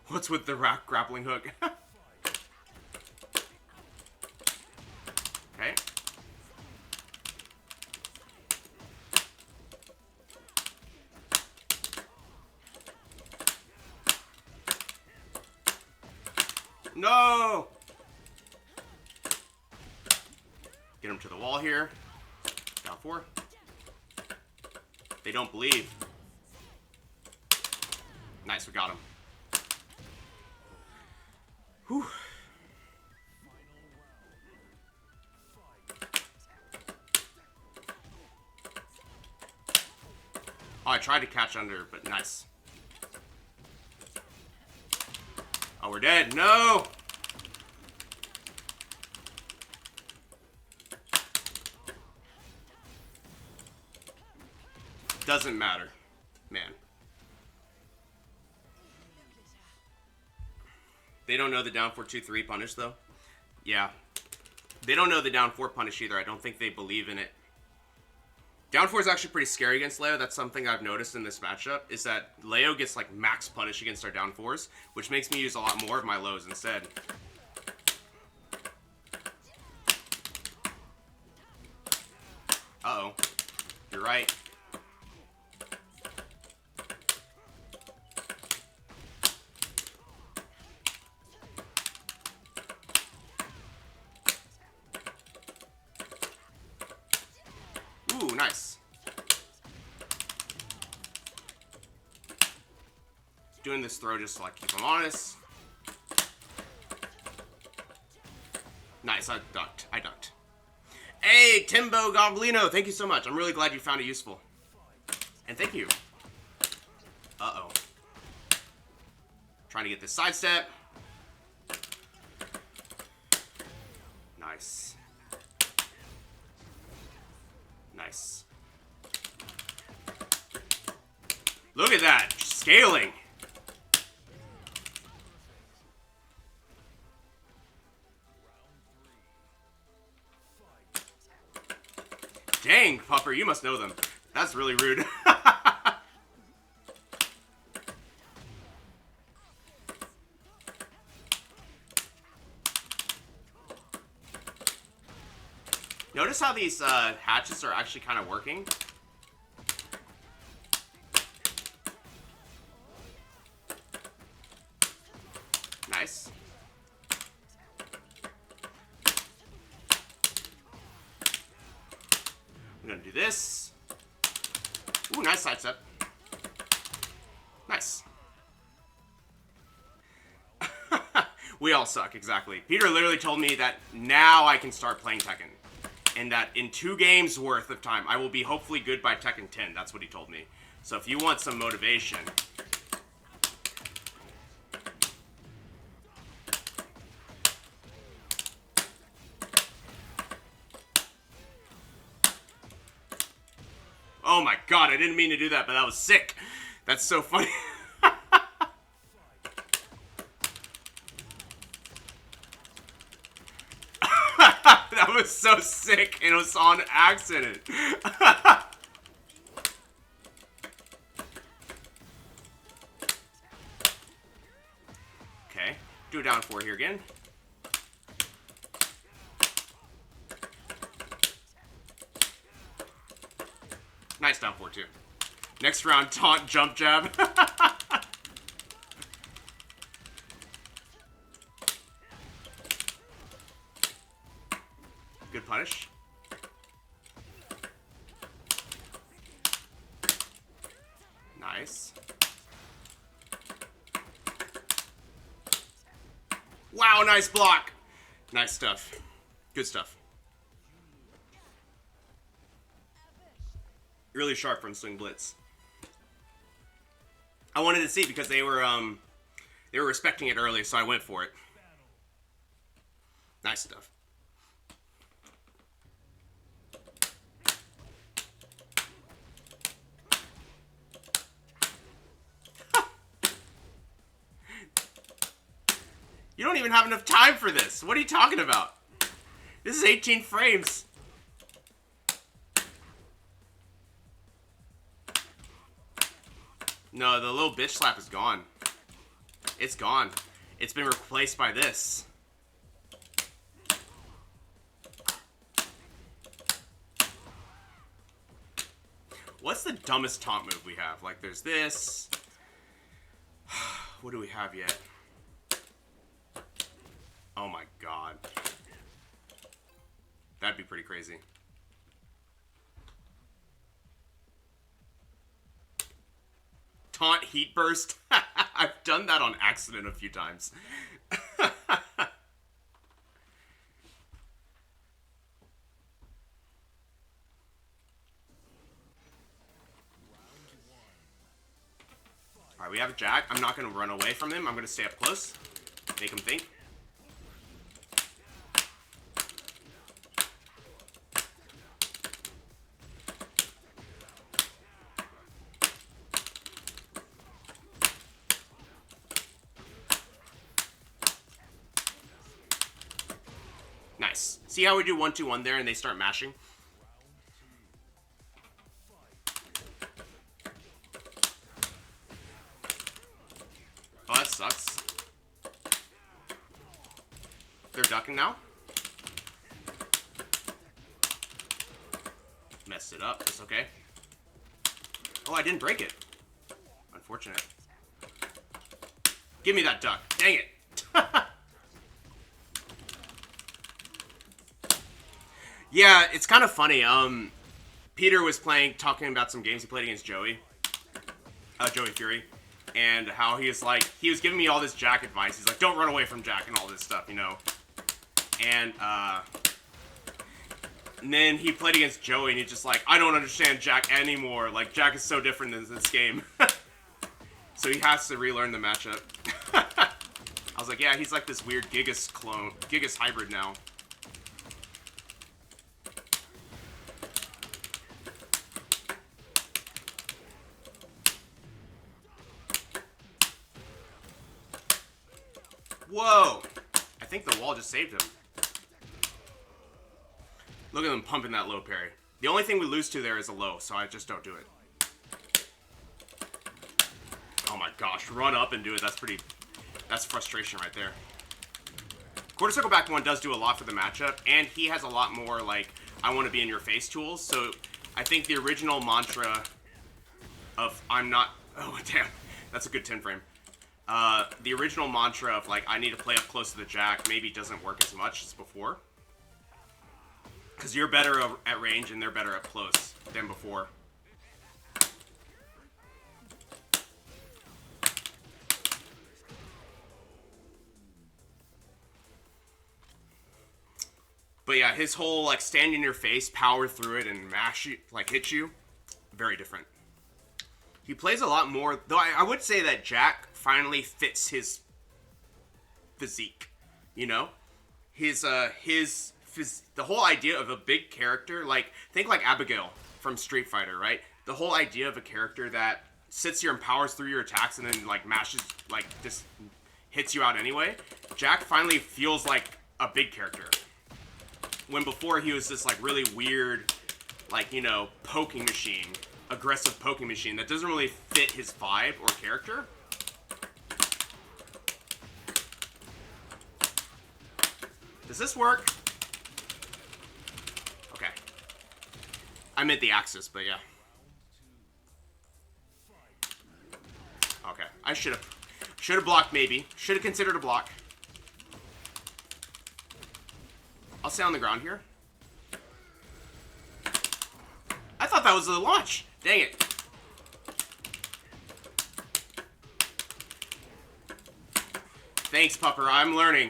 What's with the grappling hook? Okay. No! Get him to the wall here. Down 4. They don't believe. Nice, we got him. Whew. Oh, I tried to catch under, but nice. Oh, we're dead. No! Doesn't matter, man. They don't know the down 4-2-3 punish, though. Yeah. They don't know the down 4 punish either. I don't think they believe in it. Down 4 is actually pretty scary against Leo. That's something I've noticed in this matchup, is that Leo gets like max punish against our down 4s, which makes me use a lot more of my lows instead. Uh-oh. You're right. Ooh, nice. Doing this throw just to like keep him honest. Nice, I ducked. Hey, Timbo Goblino, thank you so much. I'm really glad you found it useful. And thank you. Uh-oh. Trying to get this sidestep. Nice. Nice. Look at that. Scaling. Dang, Pupper, you must know them. That's really rude. Notice how these hatchets are actually kind of working? Nice. I'm gonna do this. Ooh, nice sidestep. Nice. We all suck, exactly. Peter literally told me that now I can start playing Tekken. And that in 2 games worth of time, I will be hopefully good by Tekken 10. That's what he told me. So if you want some motivation... Oh my god, I didn't mean to do that, but that was sick. That's so funny. That was so sick, and it was on accident. Okay, do a down 4 here again. Nice down 4 too. Next round, taunt, jump jab. Good punish. Nice. Wow, nice block. Nice stuff. Good stuff. Really sharp from Swing Blitz. I wanted to see because they were respecting it early, so I went for it. Nice stuff. You don't even have enough time for this. What are you talking about? This is 18 frames. No, the little bitch slap is gone. It's gone. It's been replaced by this. What's the dumbest taunt move we have? Like, there's this. What do we have yet? Oh my god. That'd be pretty crazy. Taunt heat burst. I've done that on accident a few times. Alright, we have a Jack. I'm not going to run away from him. I'm going to stay up close. Make him think. Nice. See how we do 1-2-1 there and they start mashing? Oh, that sucks. They're ducking now? Messed it up. It's okay. Oh, I didn't break it. Unfortunate. Give me that duck. Dang it. Yeah, it's kind of funny. Peter was talking about some games he played against Joey Fury, and how he was giving me all this Jack advice. He's like, don't run away from Jack and all this stuff, you know. And then he played against Joey, and he's just like, I don't understand Jack anymore. Like, Jack is so different in this game. So he has to relearn the matchup. I was like, yeah, he's like this weird Gigas clone, Gigas hybrid now. Whoa! I think the wall just saved him. Look at them pumping that low parry. The only thing we lose to there is a low, so I just don't do it. Oh my gosh, run up and do it. That's frustration right there. Quarter circle back 1 does do a lot for the matchup, and he has a lot more, like, I want to be in your face tools, so I think the original mantra of I'm not... Oh, damn. That's a good 10 frame. The original mantra of, like, I need to play up close to the Jack maybe doesn't work as much as before. Because you're better at range and they're better up close than before. But yeah, his whole like stand in your face, power through it, and mash you, like hit you, very different. He plays a lot more, though. I would say that Jack finally fits his physique. You know, the whole idea of a big character, like think like Abigail from Street Fighter, right? The whole idea of a character that sits here and powers through your attacks and then like mashes, like just hits you out anyway. Jack finally feels like a big character. When before he was this like really weird, like, you know, poking machine, aggressive poking machine that doesn't really fit his vibe or character. Does this work? Okay. I meant the axis, but yeah. Okay. I should have blocked maybe. Should have considered a block. I'll stay on the ground here. I thought that was the launch. Dang it. Thanks, Pupper. I'm learning.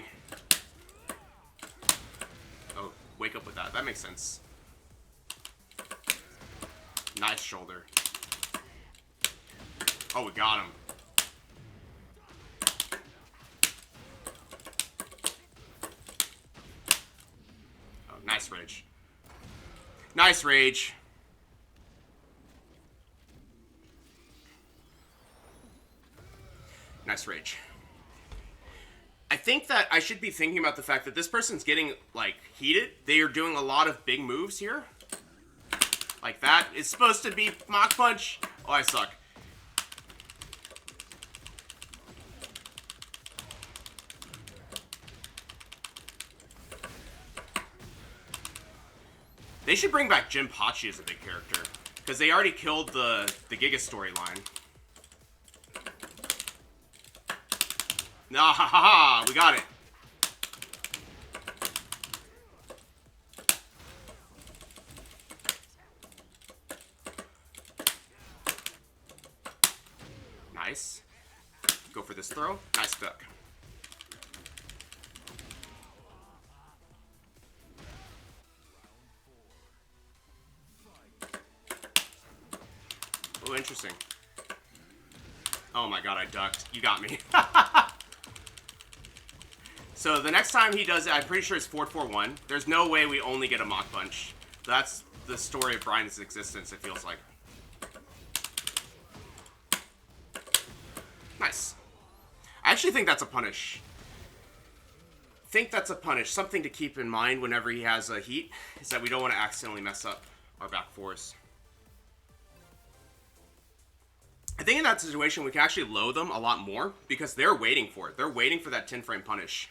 Oh, wake up with that. That makes sense. Nice shoulder. Oh, we got him. Oh, nice rage. Nice rage. Nice rage. I think that I should be thinking about the fact that this person's getting, like, heated. They are doing a lot of big moves here. Like that is supposed to be Mach Punch. Oh, I suck. They should bring back Jinpachi as a big character. Because they already killed the Giga storyline. Ah, ha, ha, ha, we got it. Nice. Go for this throw. Nice duck. Oh, interesting. Oh my god, I ducked. You got me. So the next time he does it, I'm pretty sure it's 4-4-1. There's no way we only get a Mach Punch. That's the story of Bryan's existence, it feels like. Nice. I actually think that's a punish. Something to keep in mind whenever he has a heat is that we don't want to accidentally mess up our back fours. I think in that situation we can actually low them a lot more because they're waiting for it. They're waiting for that 10-frame punish.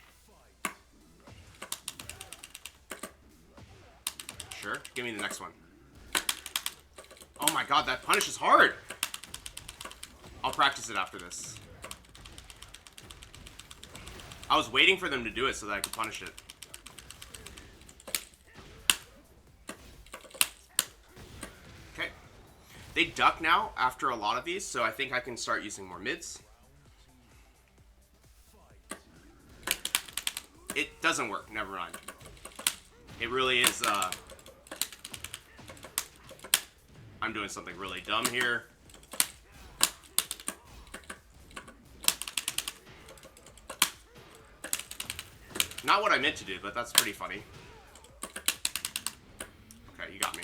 Sure, give me the next one. Oh my god, that punish is hard! I'll practice it after this. I was waiting for them to do it so that I could punish it. Okay. They duck now after a lot of these, so I think I can start using more mids. It doesn't work, never mind. It really is, I'm doing something really dumb here. Not what I meant to do, but that's pretty funny. Okay, you got me.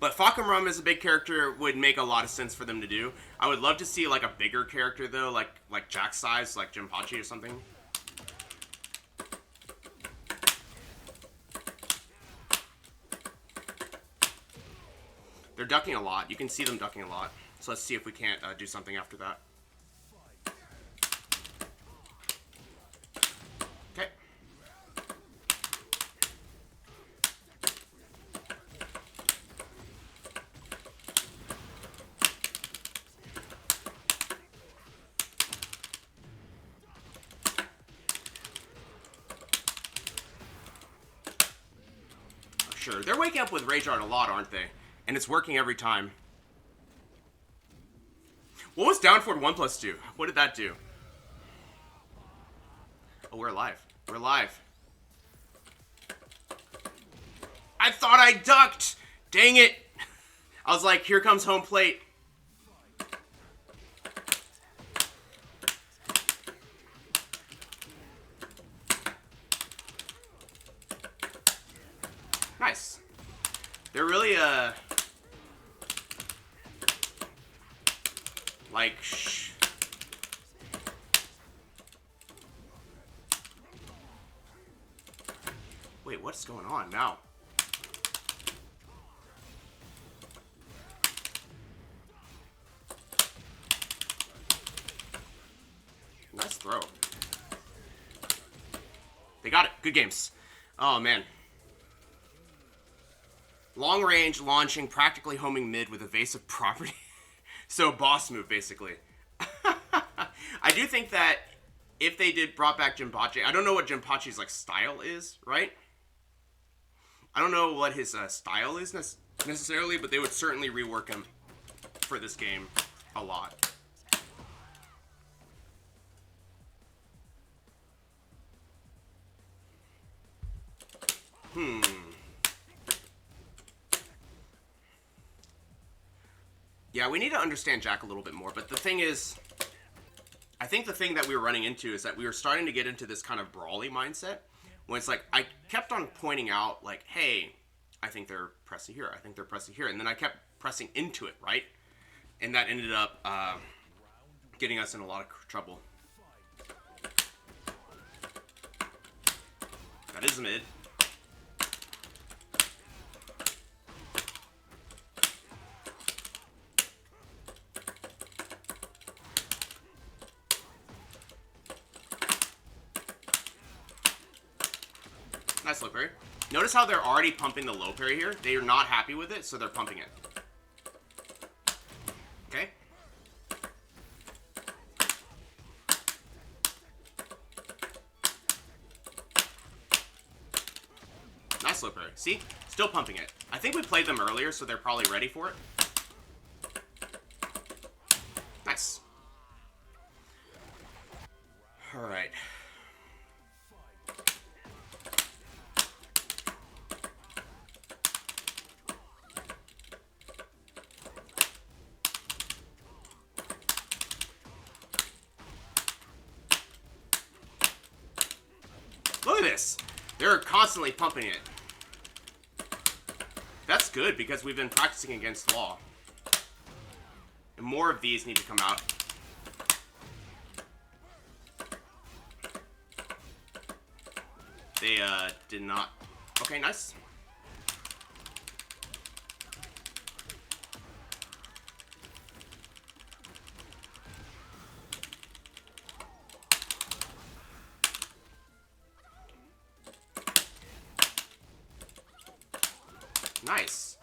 But Fakaram as a big character would make a lot of sense for them to do. I would love to see like a bigger character though, like Jack size, like Jinpachi or something. They're ducking a lot. You can see them ducking a lot. So let's see if we can't do something after that. Okay. Oh, sure. They're waking up with Rage Art a lot, aren't they? And it's working every time. What was down forward 1+2? What did that do? Oh, we're alive. We're alive. I thought I ducked! Dang it! I was like, here comes home plate. Nice. They're really, like, Wait, what's going on now? Nice throw. They got it. Good games. Oh, man. Long range, launching, practically homing mid with evasive property. So, boss move, basically. I do think that if they brought back Jinpachi, I don't know what Jinpachi's, like, style is, right? I don't know what his style is necessarily, but they would certainly rework him for this game a lot. Yeah, we need to understand Jack a little bit more, but the thing is, I think the thing that we were running into is that we were starting to get into this kind of brawly mindset, when it's like, I kept on pointing out, like, hey, I think they're pressing here, I think they're pressing here, and then I kept pressing into it, right? And that ended up getting us in a lot of trouble. That is mid. Nice low parry. Notice how they're already pumping the low parry here. They are not happy with it, so they're pumping it. Okay. Nice low parry. See? Still pumping it. I think we played them earlier, so they're probably ready for it. Nice. Alright. Look at this. They're constantly pumping it. That's good because we've been practicing against law. And more of these need to come out. They did not. Okay, nice. Nice.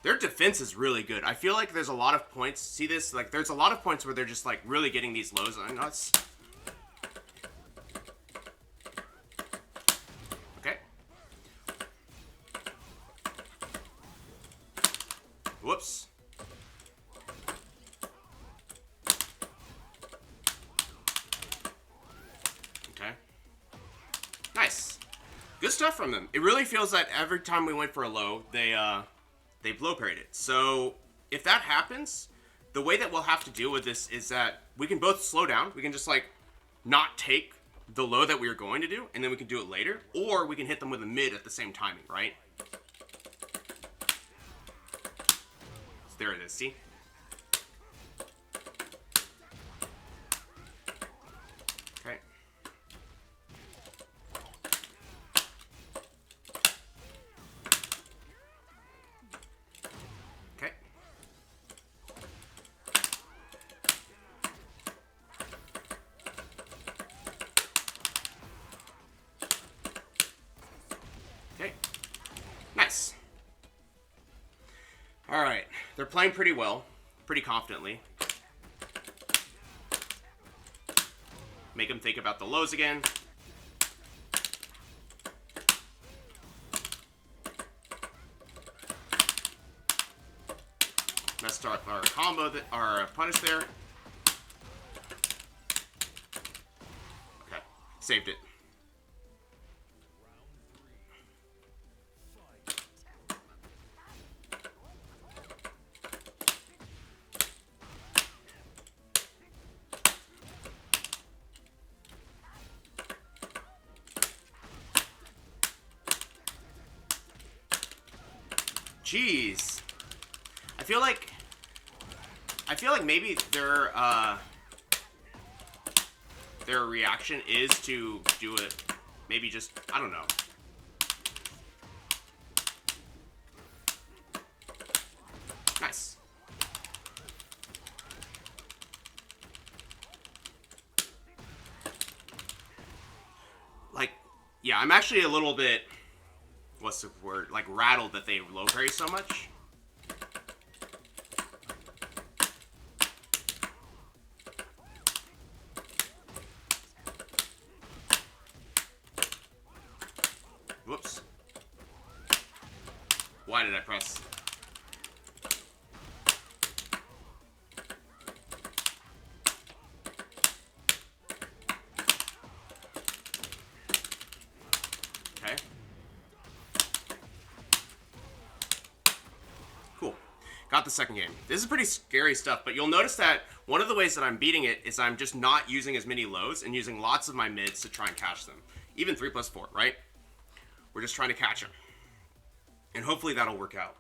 Their defense is really good. I feel like there's a lot of points. See this? Like, there's a lot of points where they're just, like, really getting these lows on us. Okay. Whoops. Okay. Nice. Good stuff from them. It really feels that every time we went for a low, they blow parried it. So if that happens, the way that we'll have to deal with this is that we can both slow down. We can just like not take the low that we were going to do, and then we can do it later, or we can hit them with a mid at the same timing, right? So there it is. See? Okay. Okay. Okay. Nice. All right. They're playing pretty well, pretty confidently. Make them think about the lows again. Let's start our combo, our punish there. Okay, saved it. Jeez. I feel like maybe their reaction is to do it. Maybe just, I don't know. Nice. Like, yeah, I'm actually a little bit, what's the word? Like, rattled that they low parry so much. Whoops. Why did I press? Okay. Cool. Got the second game. This is pretty scary stuff, but you'll notice that one of the ways that I'm beating it is I'm just not using as many lows and using lots of my mids to try and catch them. Even 3+4, right? We're just trying to catch them. And hopefully that'll work out.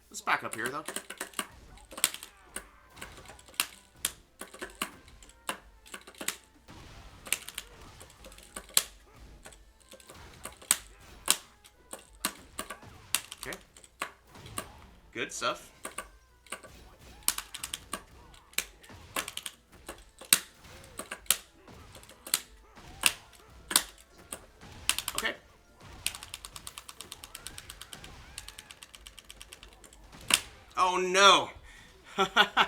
Let's back up here, though. Okay. Good stuff. Okay. Oh no! Okay.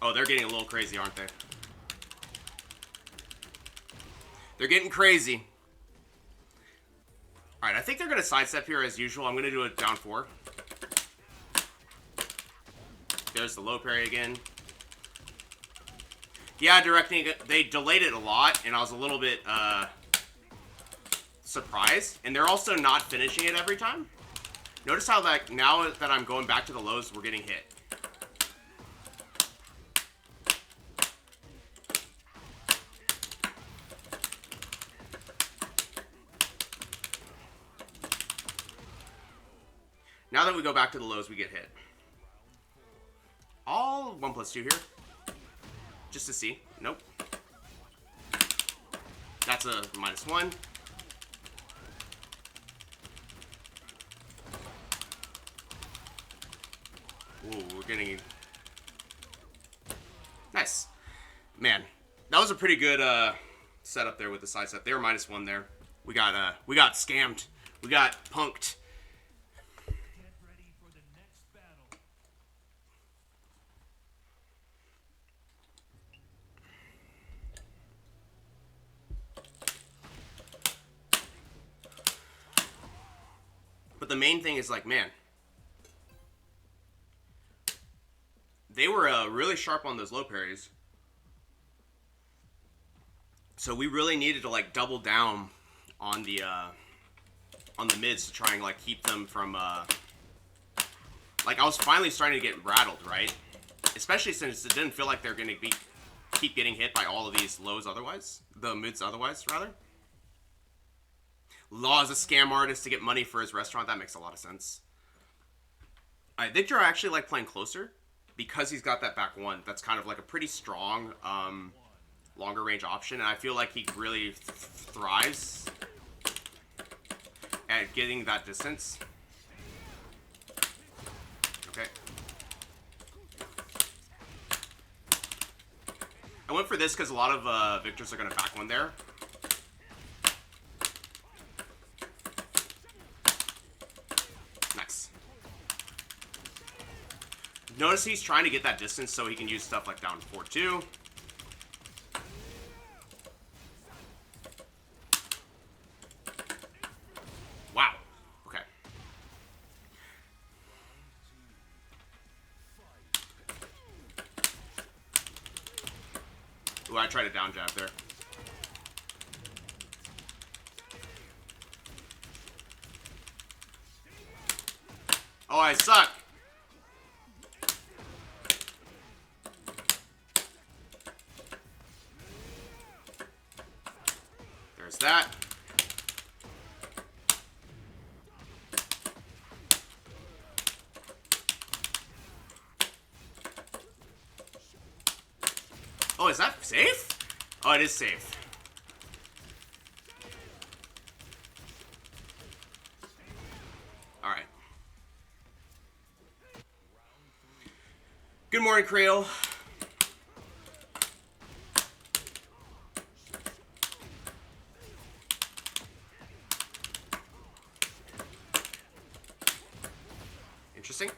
Oh, they're getting a little crazy, aren't they? They're getting crazy. Alright, I think they're going to sidestep here as usual. I'm going to do a down 4. There's the low parry again. Yeah, directing, they delayed it a lot, and I was a little bit surprised. And they're also not finishing it every time. Notice how, like, now that I'm going back to the lows, we're getting hit. Now that we go back to the lows, we get hit. All 1+2 here. Just to see. Nope. That's a -1. Ooh, we're getting... Nice. Man, that was a pretty good setup there with the side set. They were -1 there. We got scammed. We got punked. But the main thing is, like, man, they were really sharp on those low parries. So we really needed to, like, double down on the mids to try and, like, keep them from, like, I was finally starting to get rattled, right? Especially since it didn't feel like they're going to keep getting hit by all of these lows otherwise. The mids otherwise, rather. Law is a scam artist to get money for his restaurant. That makes a lot of sense. Victor, I actually like playing closer because he's got that back 1. That's kind of like a pretty strong, longer range option. And I feel like he really thrives at getting that distance. Okay. I went for this because a lot of Victors are going to back 1 there. Notice he's trying to get that distance so he can use stuff like down 4-2. Wow. Okay. Ooh, I tried a down jab there. Oh, I suck. There's that. Oh, is that safe? Oh, it is safe. Alright. Good morning, Creole. Interesting.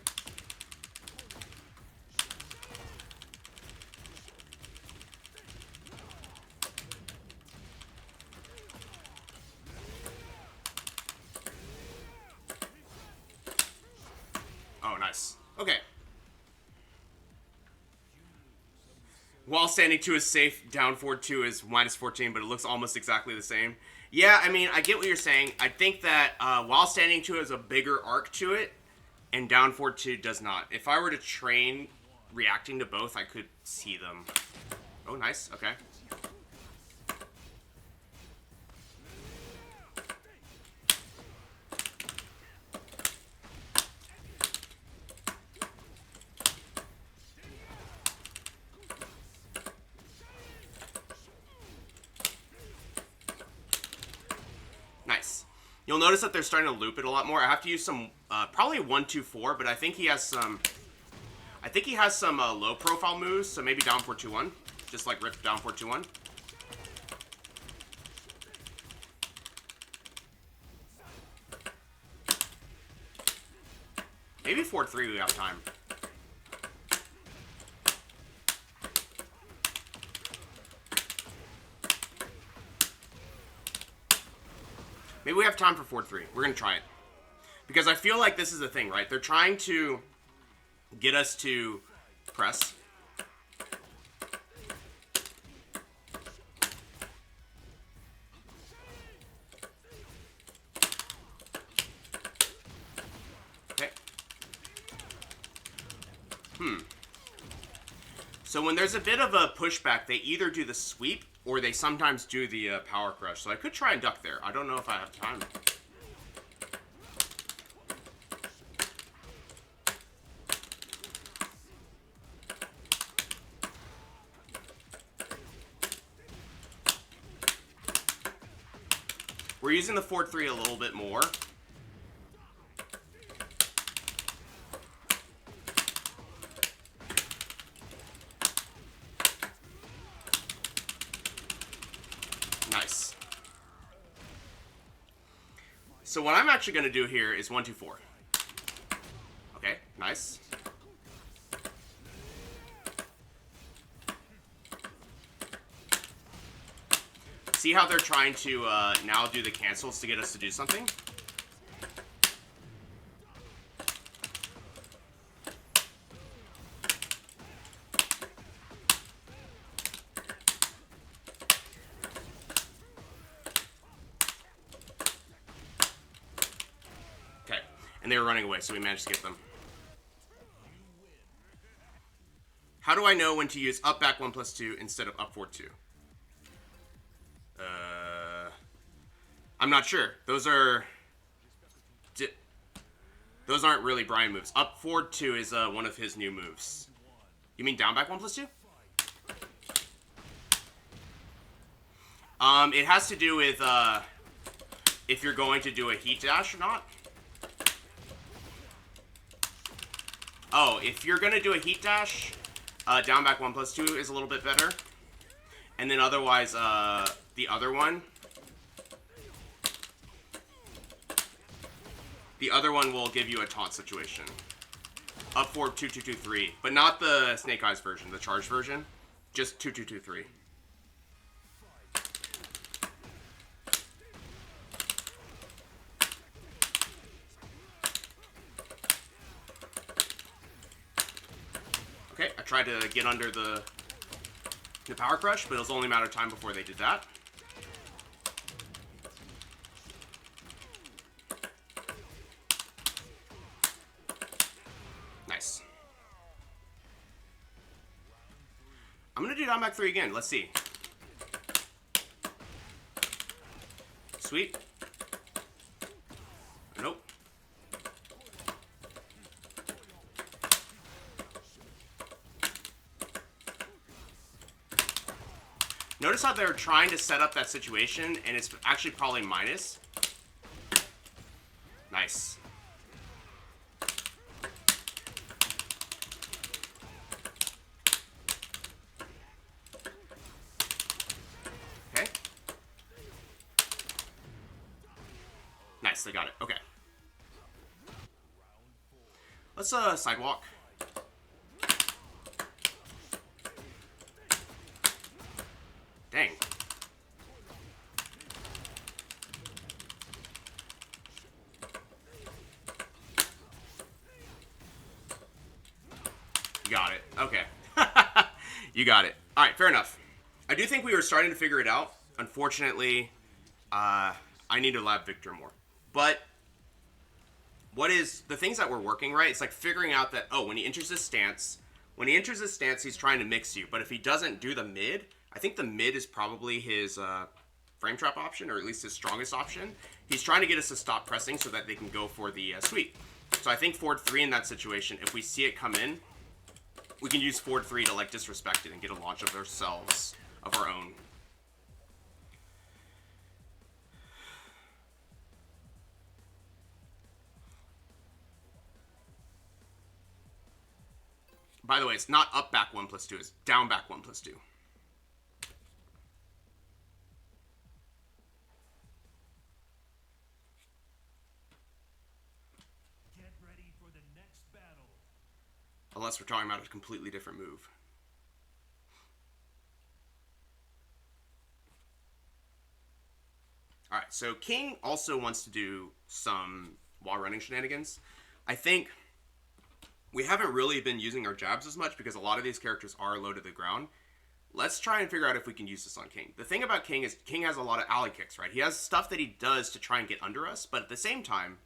Oh, nice. Okay. While standing 2 is safe, down forward 2 is minus 14, but it looks almost exactly the same. Yeah, I mean, I get what you're saying. I think that while standing 2 has a bigger arc to it, and down forward 2 does not. If I were to train reacting to both, I could see them. Oh, nice. Okay. Nice. You'll notice that they're starting to loop it a lot more. I have to use some, probably 1-2-4, but I think he has some, low profile moves, so maybe down 4-2-1. Just like rip down 4-2-1. Maybe 4-3 we have time. Maybe we have time for 4-3. We're going to try it. Because I feel like this is the thing, right? They're trying to get us to press. Okay. So when there's a bit of a pushback, they either do the sweep or they sometimes do the power crush. So I could try and duck there. I don't know if I have time. We're using the 4-3 a little bit more. Nice. So what I'm actually going to do here is 1-2-4. Okay, nice. See how they're trying to now do the cancels to get us to do something? Okay, and they were running away, so we managed to get them. How do I know when to use up back 1+2 instead of up forward 2? I'm not sure. Those aren't really Bryan moves. Up forward 2 is one of his new moves. You mean down back 1+2? It has to do with if you're going to do a heat dash or not. Oh, if you're gonna do a heat dash, down back 1+2 is a little bit better. And then otherwise, the other one will give you a taunt situation. Up forward 2-2-2-3, but not the Snake Eyes version, the charged version. Just 2-2-2-3. Okay, I tried to get under the the power crush, but it was only a matter of time before they did that. Nice. I'm gonna do down back 3 again. Let's see. Sweet. Nope. Notice how they're trying to set up that situation, and it's actually probably minus. Nice. Okay. Nice, they got it. Okay. Let's sidewalk. Dang. You got it. Okay. You got it. All right, fair enough. I do think we were starting to figure it out. Unfortunately, I need to lab Victor more. But what is the things that we're working, right? It's like figuring out that, oh, when he enters his stance, he's trying to mix you. But if he doesn't do the mid, I think the mid is probably his frame trap option, or at least his strongest option. He's trying to get us to stop pressing so that they can go for the sweep. So I think forward 3 in that situation, if we see it come in, we can use forward 3 to like disrespect it and get a launch of ourselves, of our own. By the way, it's not up back 1+2, it's down back 1+2.
Get ready for the next battle.
Unless we're talking about a completely different move. Alright, so King also wants to do some while running shenanigans. I think we haven't really been using our jabs as much because a lot of these characters are low to the ground. Let's try and figure out if we can use this on King. The thing about King is King has a lot of alley kicks, right? He has stuff that he does to try and get under us, but at the same time,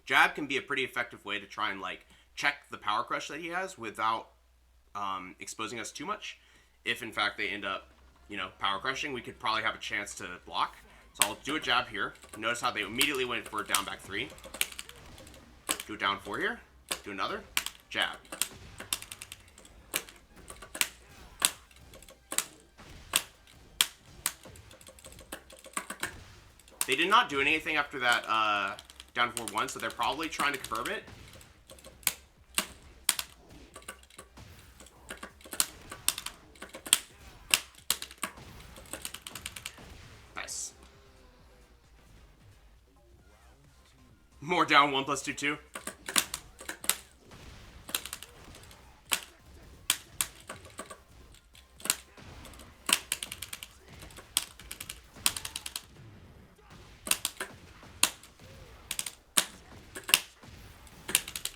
jab can be a pretty effective way to try and like check the power crush that he has without exposing us too much. If in fact they end up, you know, power crushing, we could probably have a chance to block. So I'll do a jab here. Notice how they immediately went for down back 3. Do a down 4 here. Do another. Jab. They did not do anything after that down 4-1, so they're probably trying to confirm it. Nice. More down 1+2-2.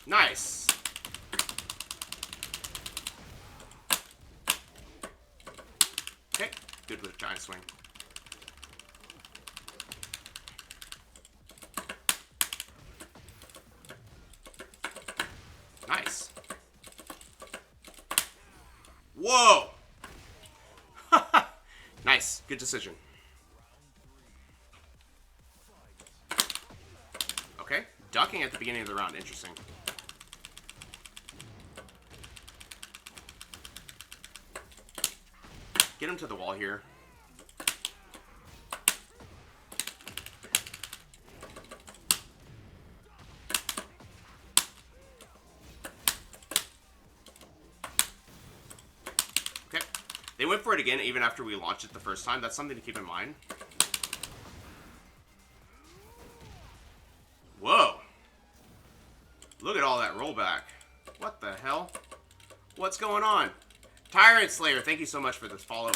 Nice. Okay, good with giant swing. Nice. Whoa. Nice, good decision. Okay, ducking at the beginning of the round, interesting. Get him to the wall here. Okay. They went for it again even after we launched it the first time. That's something to keep in mind. Whoa. Look at all that rollback. What the hell? What's going on? Tyrant Slayer, thank you so much for this follow.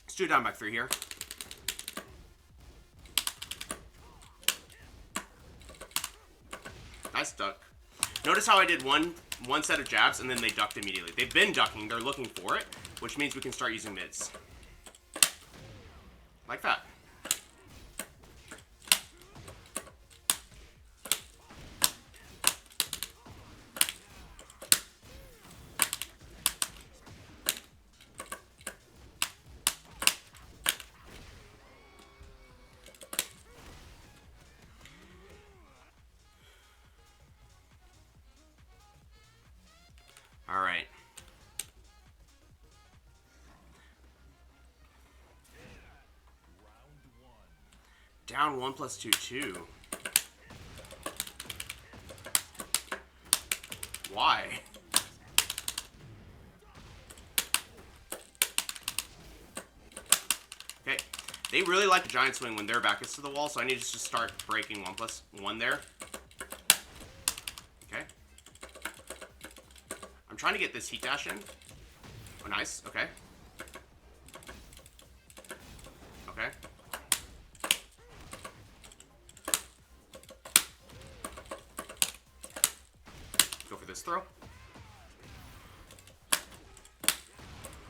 Let's do down back 3 here. Nice duck. Notice how I did one set of jabs and then they ducked immediately. They've been ducking. They're looking for it, which means we can start using mids. Like that. All right. Down 1 plus 2, 2. Why? Okay. They really like the giant swing when their back is to the wall, so I need to just start breaking 1 plus 1 there. Okay. I'm trying to get this heat dash in. Oh, nice. Okay. Okay. Go for this throw.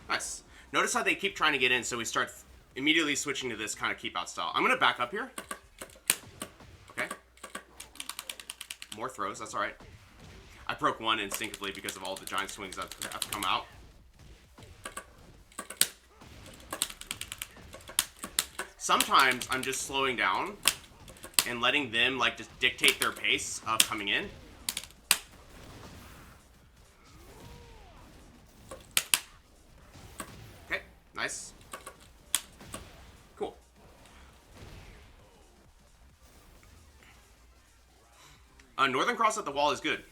Nice. Notice how they keep trying to get in, so we start immediately switching to this kind of keep out style. I'm going to back up here. Okay. More throws. That's all right. I broke one instinctively because of all the giant swings that have come out. Sometimes I'm just slowing down and letting them like just dictate their pace of coming in. Okay, nice. Cool. Northern cross at the wall is good.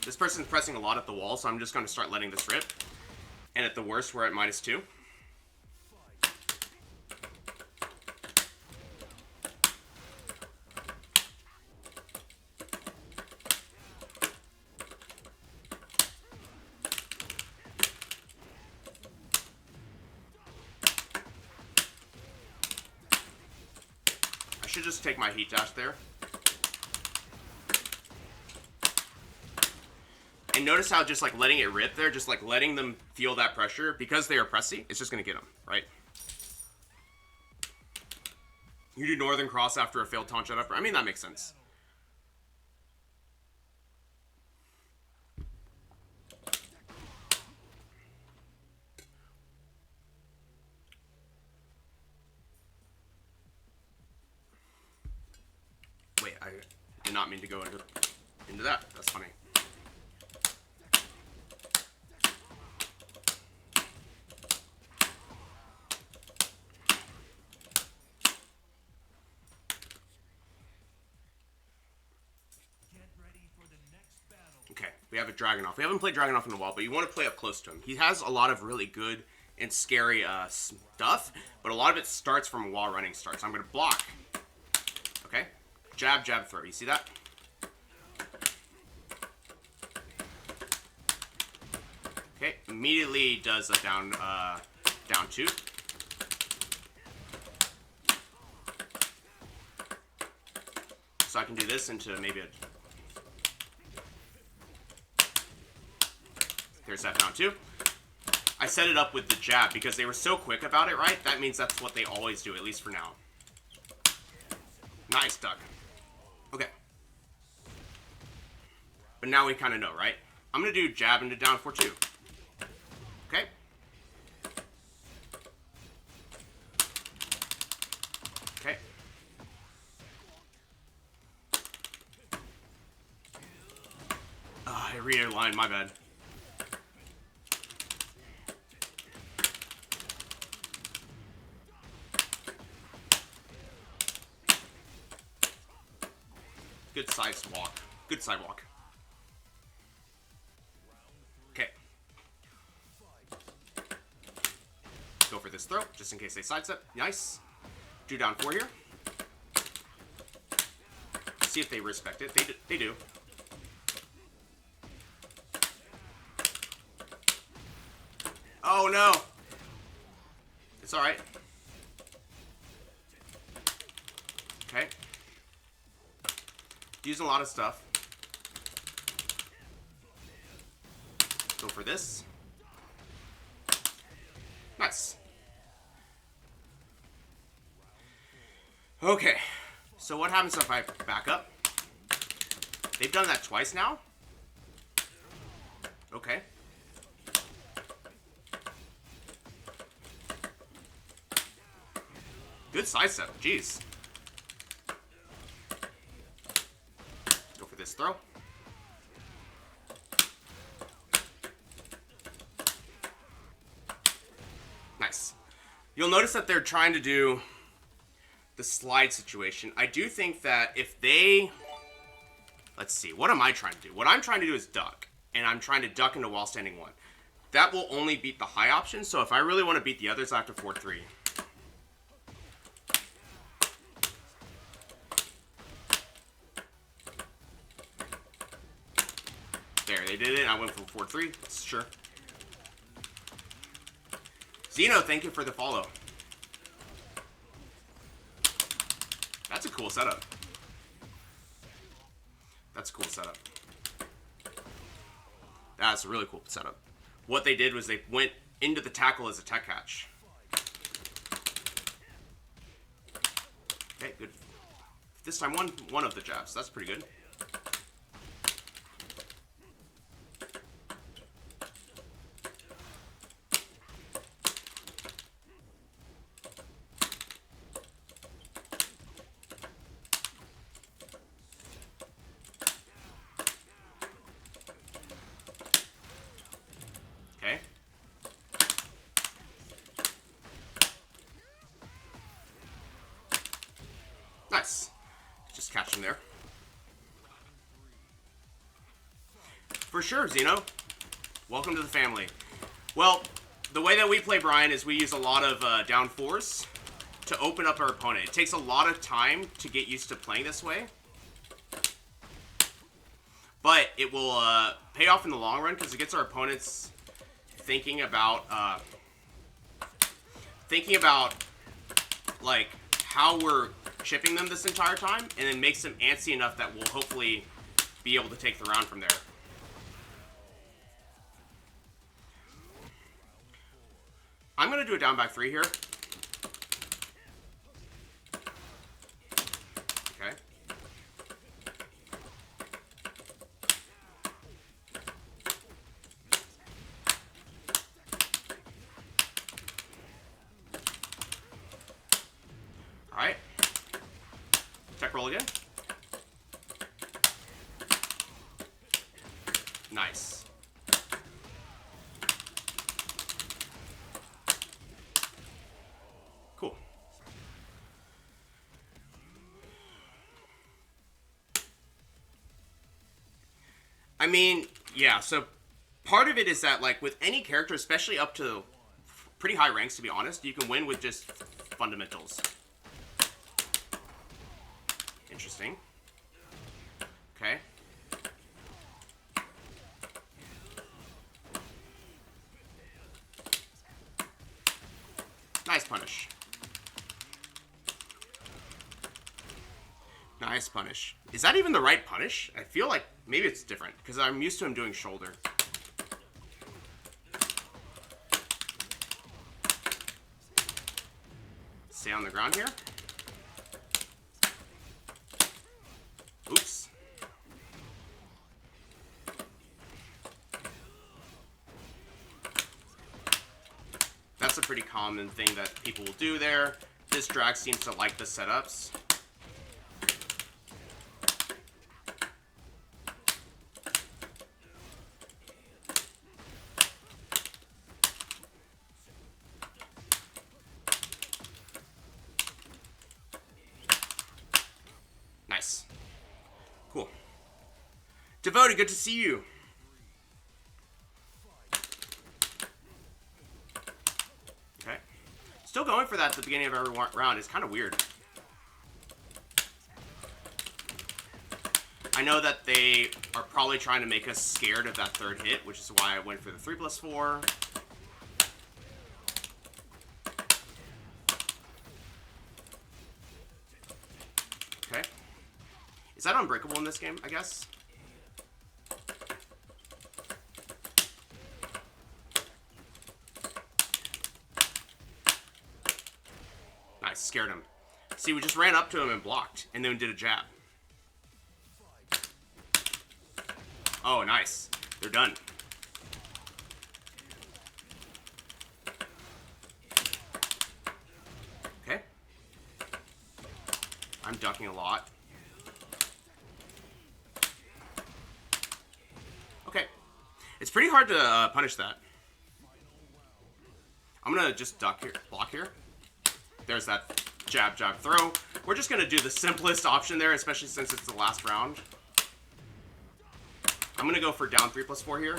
This person's pressing a lot at the wall, so I'm just going to start letting this rip. And at the worst, we're at -2. I should just take my heat dash there. And notice how just like letting it rip there, just like letting them feel that pressure, because they are pressy, it's just going to get them, right? You do Northern Cross after a failed taunt shut upper. I mean, that makes sense. Wait, I did not mean to go into that. That's funny. Okay, we have a Dragunov. We haven't played Dragunov in a while, but you want to play up close to him. He has a lot of really good and scary stuff, but a lot of it starts from wall running starts. I'm going to block. Okay, jab, jab, throw. You see that? Okay, immediately does a down 2. So I can do this into maybe a... There's that down 2. I set it up with the jab because they were so quick about it, right? That means that's what they always do, at least for now. Nice, duck. Okay. But now we kind of know, right? I'm going to do jab into down 4-2. Okay. Okay. I realigned, my bad. Good side walk. Good side walk. Okay. Go for this throw, just in case they sidestep. Nice. Do down 4 here. See if they respect it. They do. Oh no! It's alright. Okay. Using a lot of stuff. Go for this. Nice. Okay. So what happens if I back up? They've done that twice now? Okay. Good sidestep. Jeez. Go for this throw. Nice. You'll notice that they're trying to do the slide situation. I do think that if they... Let's see. What am I trying to do? What I'm trying to do is duck. And I'm trying to duck into while standing 1. That will only beat the high option. So if I really want to beat the others, I have to forward 3. There, they did it. I went for forward 3. Sure. Zeno, thank you for the follow. That's a cool setup. That's a cool setup. That's a really cool setup. What they did was they went into the tackle as a tech catch. Okay, good. This time one of the jabs. That's pretty good. Nice. Just catch him there. For sure, Zeno. Welcome to the family. Well, the way that we play Bryan is we use a lot of down 4s to open up our opponent. It takes a lot of time to get used to playing this way. But it will pay off in the long run because it gets our opponents thinking about like how we're chipping them this entire time, and then makes them antsy enough that we'll hopefully be able to take the round from there. I'm going to do a down back 3 here. Okay. Alright. Tech roll again. Nice. Cool. I mean, yeah, so part of it is that, like, with any character, especially up to pretty high ranks, to be honest, you can win with just fundamentals. Interesting. Okay. Nice punish. Nice punish. Is that even the right punish? I feel like maybe it's different, because I'm used to him doing shoulder. Stay on the ground here. Oops. That's a pretty common thing that people will do there. This drag seems to like the setups. Nice. Cool. Devoted, good to see you. Okay. Still going for that at the beginning of every round. It's kind of weird. I know that they are probably trying to make us scared of that third hit, which is why I went for the 3+4. Is that unbreakable in this game, I guess? Nice, scared him. See, we just ran up to him and blocked, and then did a jab. Oh, nice. They're done. Okay. I'm ducking a lot. Okay. It's pretty hard to punish that. I'm gonna just duck here, block here. There's that jab, jab, throw. We're just gonna do the simplest option there, especially since it's the last round. I'm gonna go for down 3+4 here.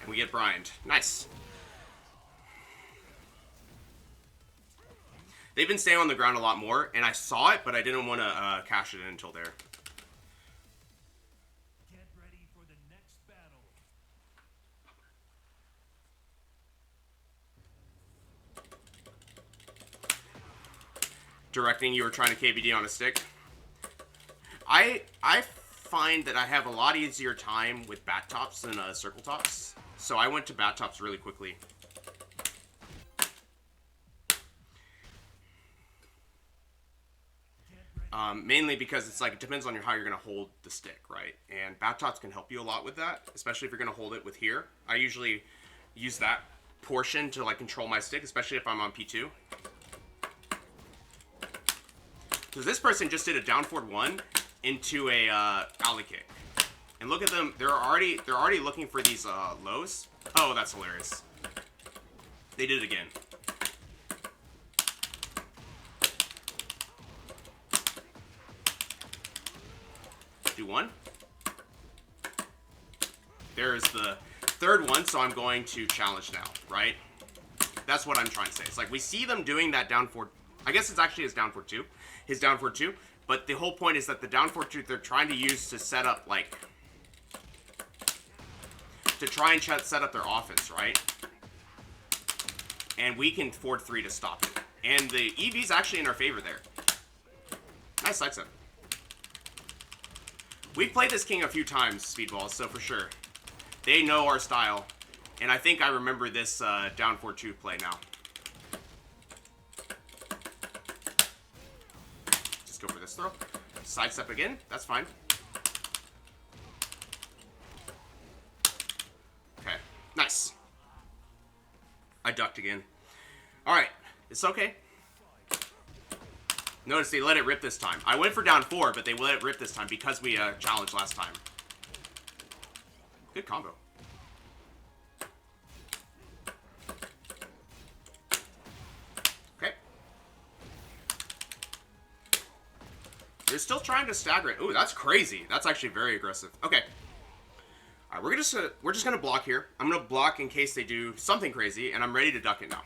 And we get Bryaned. Nice. They've been staying on the ground a lot more, and I saw it, but I didn't want to cash it in until there.
Get ready for the next battle.
Directing, you were trying to KBD on a stick. I find that I have a lot easier time with bat tops than circle tops, so I went to bat tops really quickly. Mainly because it's like, it depends on how you're going to hold the stick, right? And bat tops can help you a lot with that, especially if you're going to hold it with here. I usually use that portion to like control my stick, especially if I'm on P2. Because this person just did a down forward 1 into a alley kick. And look at them, they're already looking for these lows. Oh, that's hilarious. They did it again. Do one. There's the third one, so I'm going to challenge now, right? That's what I'm trying to say. It's like we see them doing that down forward. I guess it's actually his down forward 2. His down forward 2. But the whole point is that the down forward 2 they're trying to use to set up, like, to try and set up their offense, right? And we can forward 3 to stop it. And the EV's actually in our favor there. Nice side step. We've played this king a few times, Speedballs, so for sure. They know our style. And I think I remember this down 4-2 play now. Just go for this throw. Sidestep again. That's fine. Okay. Nice. I ducked again. Alright. It's okay. Notice they let it rip this time. I went for down 4, but they let it rip this time because we challenged last time. Good combo. Okay. They're still trying to stagger it. Ooh, that's crazy. That's actually very aggressive. Okay. All right, we're just gonna block here. I'm gonna block in case they do something crazy, and I'm ready to duck it now.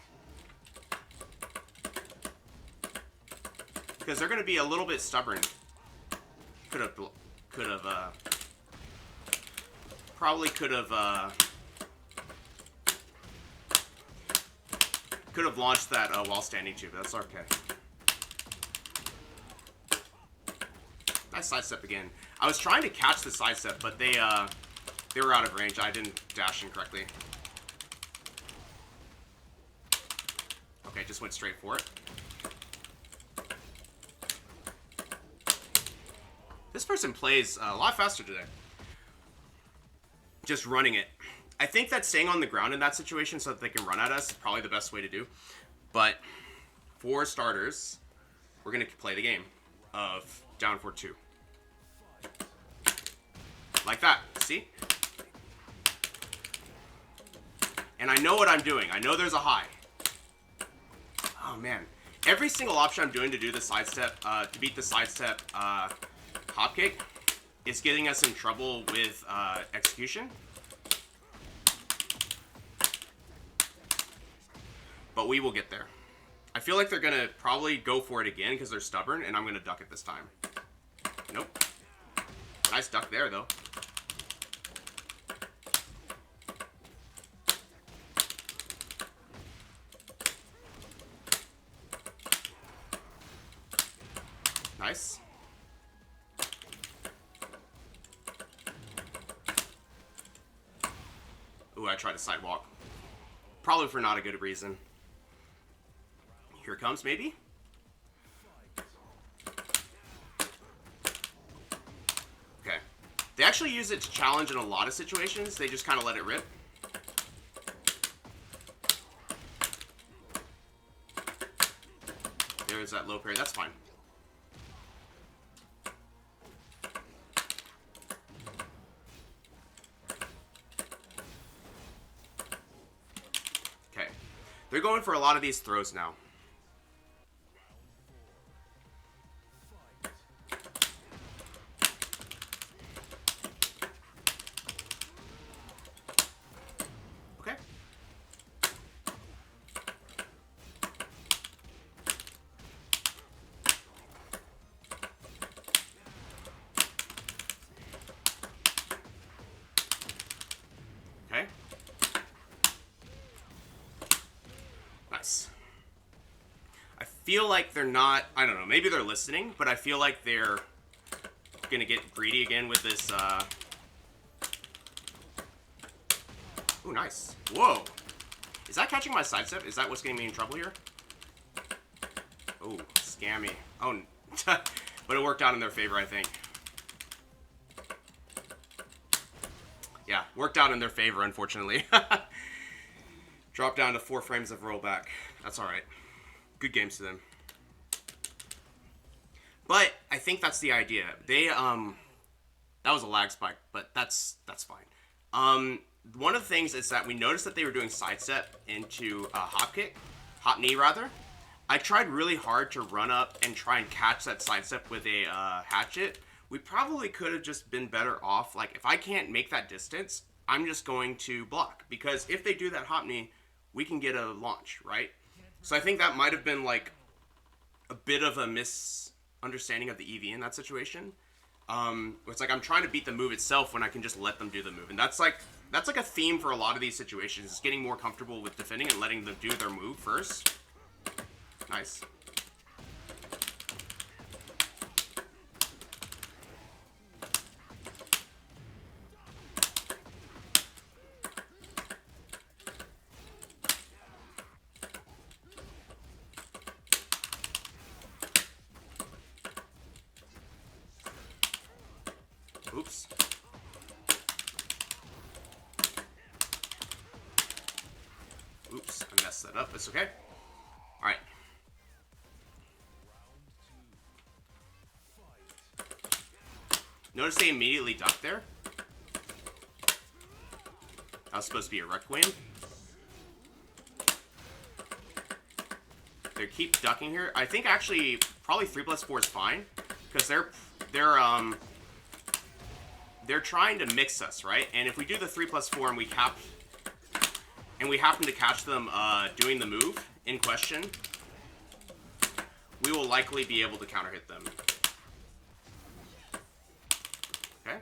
Because they're going to be a little bit stubborn. Probably could have launched that while standing too, but that's okay. Nice sidestep again. I was trying to catch the sidestep, but they were out of range. I didn't dash in correctly. Okay, just went straight for it. This person plays a lot faster today. Just running it. I think that staying on the ground in that situation so that they can run at us is probably the best way to do. But for starters, we're going to play the game of down 4-2. Like that. See? And I know what I'm doing. I know there's a high. Oh, man. Every single option I'm doing to do the sidestep, to beat the sidestep, hop kick is getting us in trouble with execution. But we will get there. I feel like they're going to probably go for it again because they're stubborn, and I'm going to duck it this time. Nope. Nice duck there, though. Nice. Ooh, I tried a sidewalk. Probably for not a good reason. Here it comes, maybe? Okay. They actually use it to challenge in a lot of situations. They just kind of let it rip. There's that low parry. That's fine. Okay. They're going for a lot of these throws now. Okay. Okay. Nice. I feel like they're not, I don't know, maybe they're listening, but I feel like they're gonna get greedy again with this, Ooh, nice. Whoa. Is that catching my sidestep? Is that what's getting me in trouble here? Oh, scammy. Oh, but it worked out in their favor, I think. Yeah, worked out in their favor, unfortunately. Dropped down to 4 frames of rollback. That's alright. Good games to them. But I think that's the idea. They, that was a lag spike, but that's fine. One of the things is that we noticed that they were doing sidestep into hop kick. Hop knee, rather. I tried really hard to run up and try and catch that sidestep with a hatchet. We probably could have just been better off. Like, if I can't make that distance, I'm just going to block. Because if they do that hop knee, we can get a launch, right? So I think that might have been, like, a bit of a misunderstanding of the EV in that situation. It's like I'm trying to beat the move itself when I can just let them do the move. And that's like a theme for a lot of these situations. Is getting more comfortable with defending and letting them do their move first. Nice. Oops. Oops, I messed that up. It's okay. Alright. Notice they immediately ducked there. That was supposed to be a requiem. They keep ducking here. I think actually probably 3+4 is fine. Because they're trying to mix us, right? And if we do the 3+4 and we happen to catch them doing the move in question, we will likely be able to counter hit them. Okay.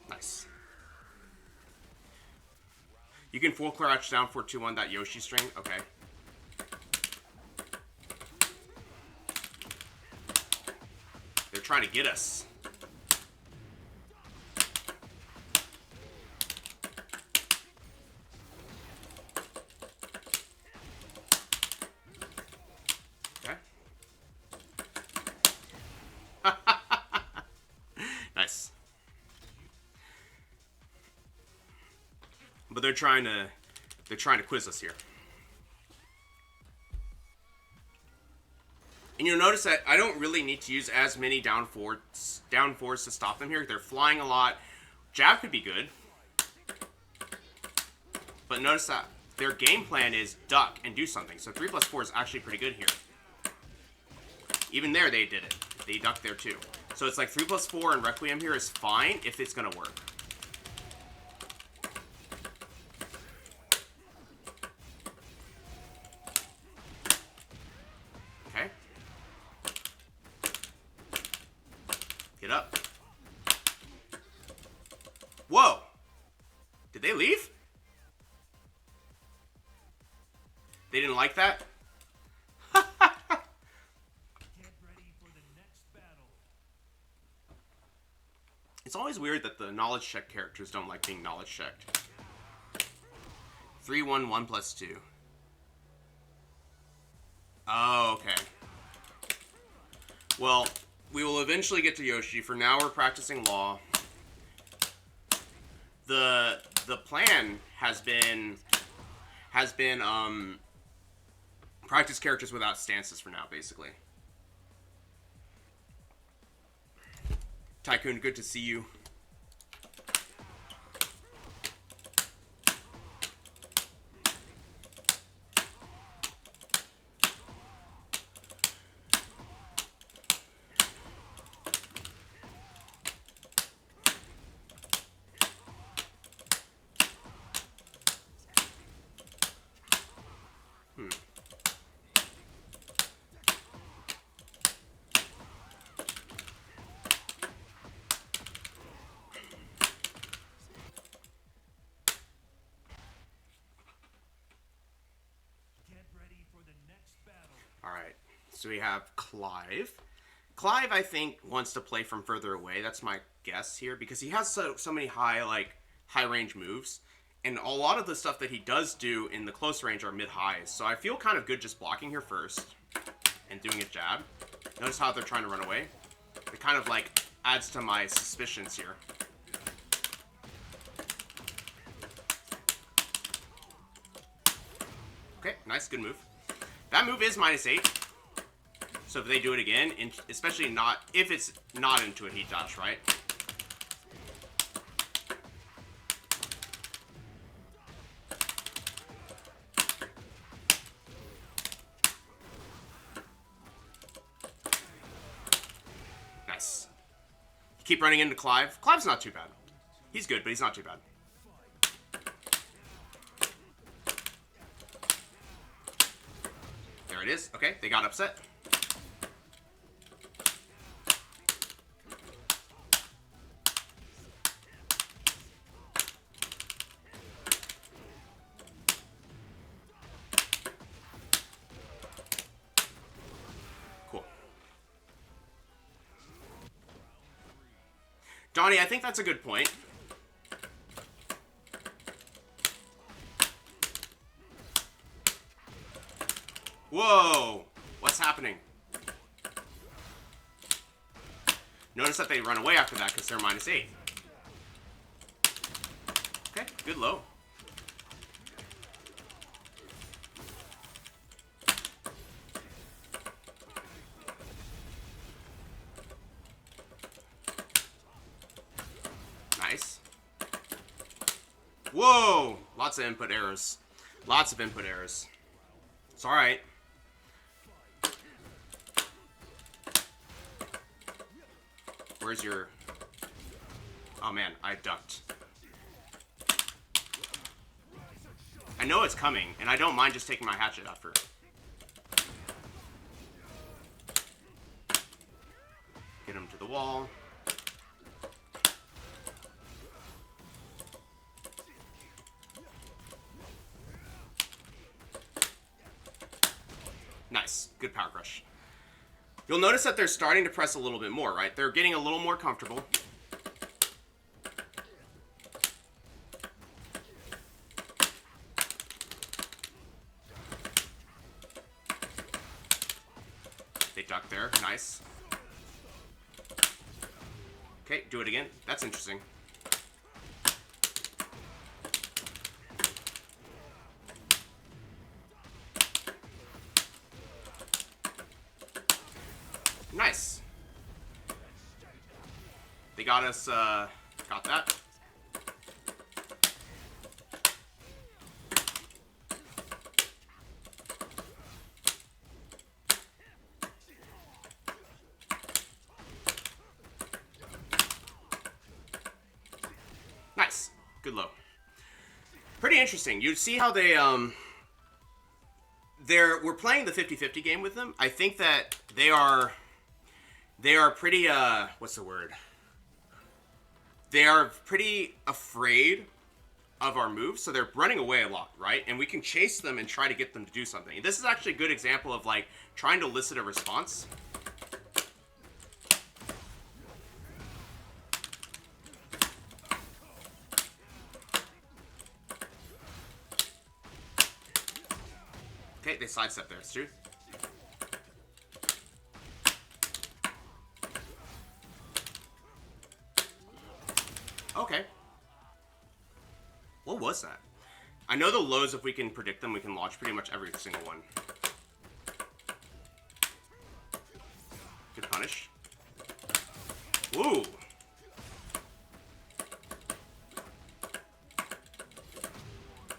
Nice. You can full crouch down for 2-1 that Yoshi string. Okay. They're trying to get us. Nice. But they're trying to quiz us here. And you'll notice that I don't really need to use as many down fours to stop them here. They're flying a lot. Jab could be good. But notice that their game plan is duck and do something. So 3+4 is actually pretty good here. Even there, they did it. They ducked there too. So it's like 3+4 and Requiem here is fine if it's going to work. Okay. Get up. Whoa! Did they leave? They didn't like that? always weird that the knowledge check characters don't like being knowledge checked. 3, 1, 1 plus 2. Oh, okay. Well, we will eventually get to Yoshi. For now, we're practicing Law. The plan has been practice characters without stances for now, basically. Tycoon, good to see you. Alright, so we have Clive. Clive, I think, wants to play from further away. That's my guess here, because he has so many high range moves. And a lot of the stuff that he does do in the close range are mid-highs. So I feel kind of good just blocking here first and doing a jab. Notice how they're trying to run away? It kind of like adds to my suspicions here. Okay, nice, good move. That move is -8. So if they do it again, especially if it's not into a heat dodge, right? Nice. Keep running into Clive. Clive's not too bad. He's good, but he's not too bad. There it is. Okay, they got upset. Cool. Donnie, I think that's a good point. Whoa! What's happening? Notice that they run away after that because they're -8. Okay, good low. Nice. Whoa! Lots of input errors. Lots of input errors. It's alright. Where's your... Oh man, I ducked. I know it's coming, and I don't mind just taking my hatchet after. Get him to the wall. Nice. Good power crush. You'll notice that they're starting to press a little bit more, right? They're getting a little more comfortable. They duck there. Nice. Okay, do it again. That's interesting. Nice. They got us, got that. Nice. Good low. Pretty interesting. You see how they, we're playing the 50-50 game with them. I think that they are pretty, what's the word? They are pretty afraid of our moves, so they're running away a lot, right? And we can chase them and try to get them to do something. This is actually a good example of, like, trying to elicit a response. they sidestep there. It's true. Okay. What was that? I know the lows, if we can predict them, we can launch pretty much every single one. Good punish. Woo!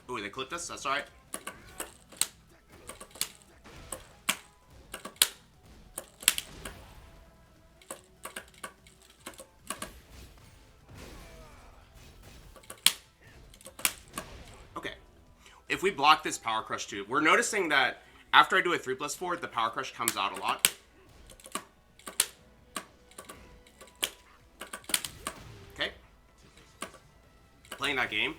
Ooh, they clipped us? That's alright. Okay. If we block this Power Crush too, we're noticing that after I do a 3+4, the Power Crush comes out a lot. Okay. Playing that game.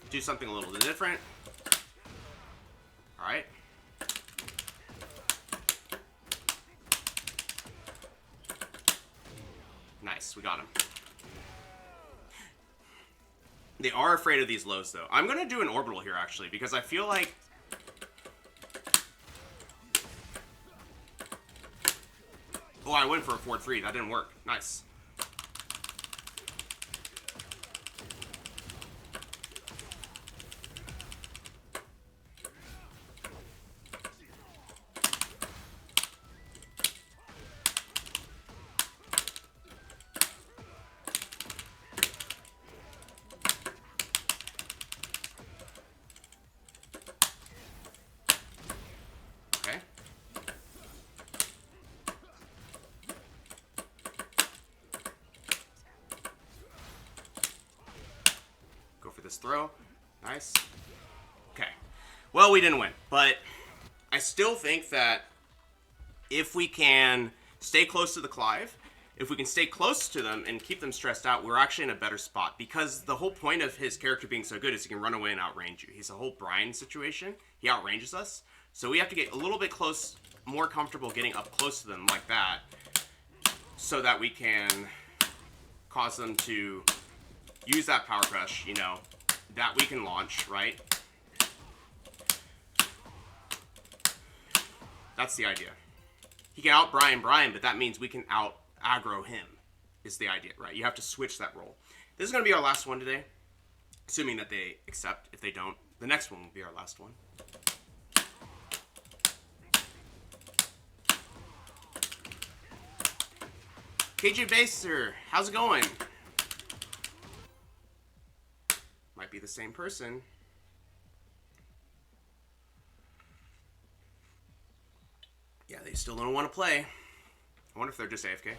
Do something a little bit different. Alright. Nice, we got him. They are afraid of these lows, though. I'm going to do an orbital here, actually, because I feel like... Oh, I went for a 4-3. That didn't work. Nice. This throw. Nice. Okay. Well, we didn't win, but I still think that if we can stay close to the Clive, if we can stay close to them and keep them stressed out, we're actually in a better spot, because the whole point of his character being so good is he can run away and outrange you. He's a whole Bryan situation. He outranges us. So we have to get a little bit close, more comfortable getting up close to them like that, so that we can cause them to use that Power Crush, you know, that we can launch, right? That's the idea. He can out Bryan, but that means we can out aggro him, is the idea, right? You have to switch that role. This is going to be our last one today, assuming that they accept. If they don't, the next one will be our last one. KJ Baser, how's it going? Might be the same person. Yeah, they still don't want to play. I wonder if they're just AFK.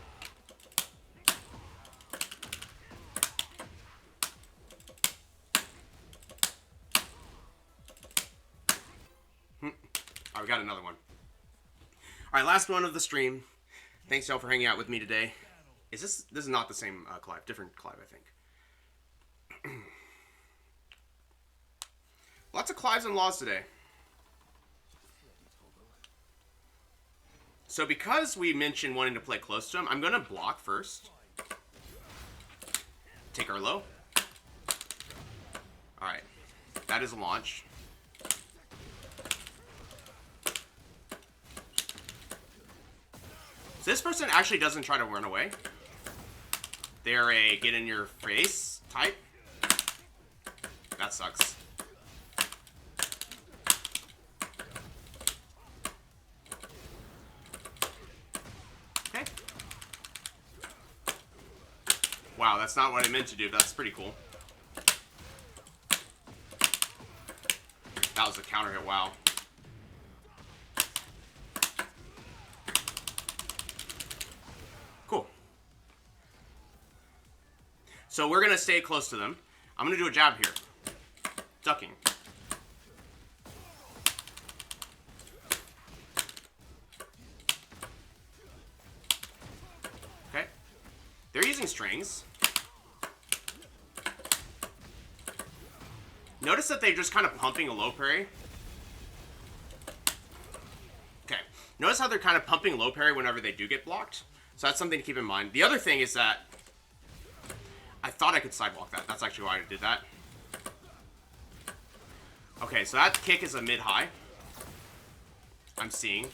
Alright, we got another one. Alright, last one of the stream. Thanks y'all for hanging out with me today. This is not the same Clive, different Clive, I think. Lots of Clives and Laws today. So because we mentioned wanting to play close to him, I'm going to block first. Take our low. Alright. That is a launch. So this person actually doesn't try to run away. They're a get in your face type. That sucks. Okay. Wow, that's not what I meant to do. That's pretty cool. That was a counter hit. Wow. Cool. So we're going to stay close to them. I'm going to do a jab here. Ducking. Okay. They're using strings. Notice that they're just kind of pumping a low parry. Okay. Notice how they're kind of pumping low parry whenever they do get blocked. So that's something to keep in mind. The other thing is that I thought I could sidewalk that. That's actually why I did that. Okay, so that kick is a mid-high. I'm seeing.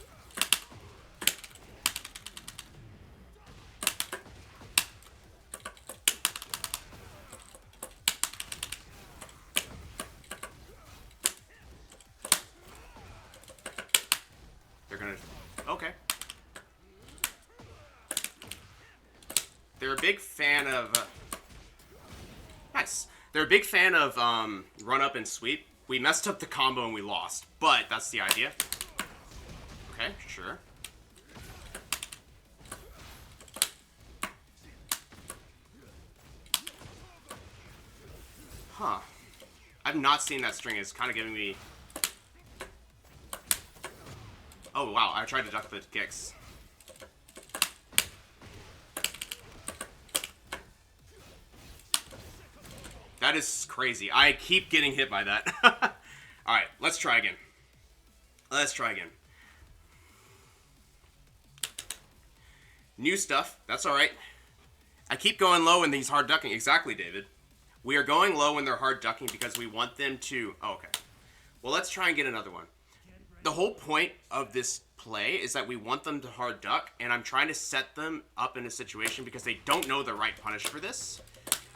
They're gonna... Okay. They're a big fan of... Nice. They're a big fan of run up and sweep. We messed up the combo and we lost, but that's the idea. Okay, sure. Huh. I've not seen that string. It's kind of giving me... Oh, wow. I tried to duck the kicks. That is crazy. I keep getting hit by that. Alright, let's try again. Let's try again. New stuff. That's alright. I keep going low in these hard ducking. Exactly, David. We are going low when they're hard ducking because we want them to... Oh, okay. Well, let's try and get another one. The whole point of this play is that we want them to hard duck, and I'm trying to set them up in a situation because they don't know the right punish for this.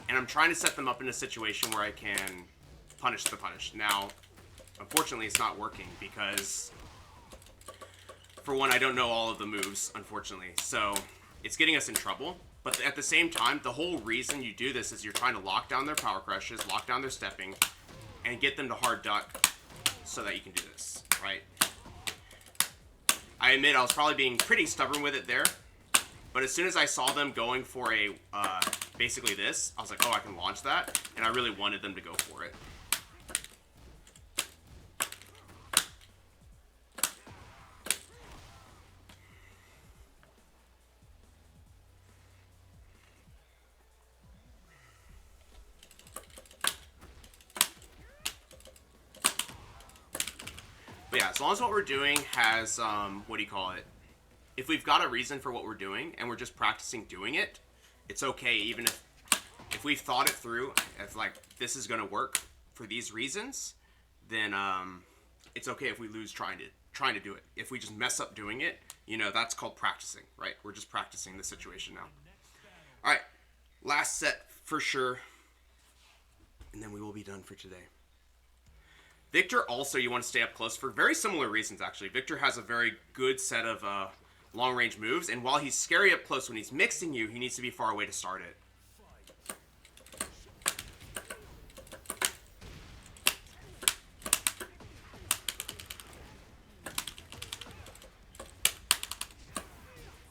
And I'm trying to set them up in a situation where I can punish the punish. Now, unfortunately, it's not working because, for one, I don't know all of the moves, unfortunately. So, it's getting us in trouble. But at the same time, the whole reason you do this is you're trying to lock down their power crushes, lock down their stepping, and get them to hard duck so that you can do this, right? I admit I was probably being pretty stubborn with it there. But as soon as I saw them going for a, basically this, I was like, oh, I can launch that. And I really wanted them to go for it. But yeah, as long as what we're doing has, what do you call it? If we've got a reason for what we're doing and we're just practicing doing it, it's okay. Even if we've thought it through, if like this is gonna work for these reasons, then it's okay if we lose trying to do it. If we just mess up doing it, you know, that's called practicing, right? We're just practicing the situation now. All right, last set for sure, and then we will be done for today. Victor also, you want to stay up close for very similar reasons, actually. Victor has a very good set of long-range moves, and while he's scary up close when he's mixing you, he needs to be far away to start it.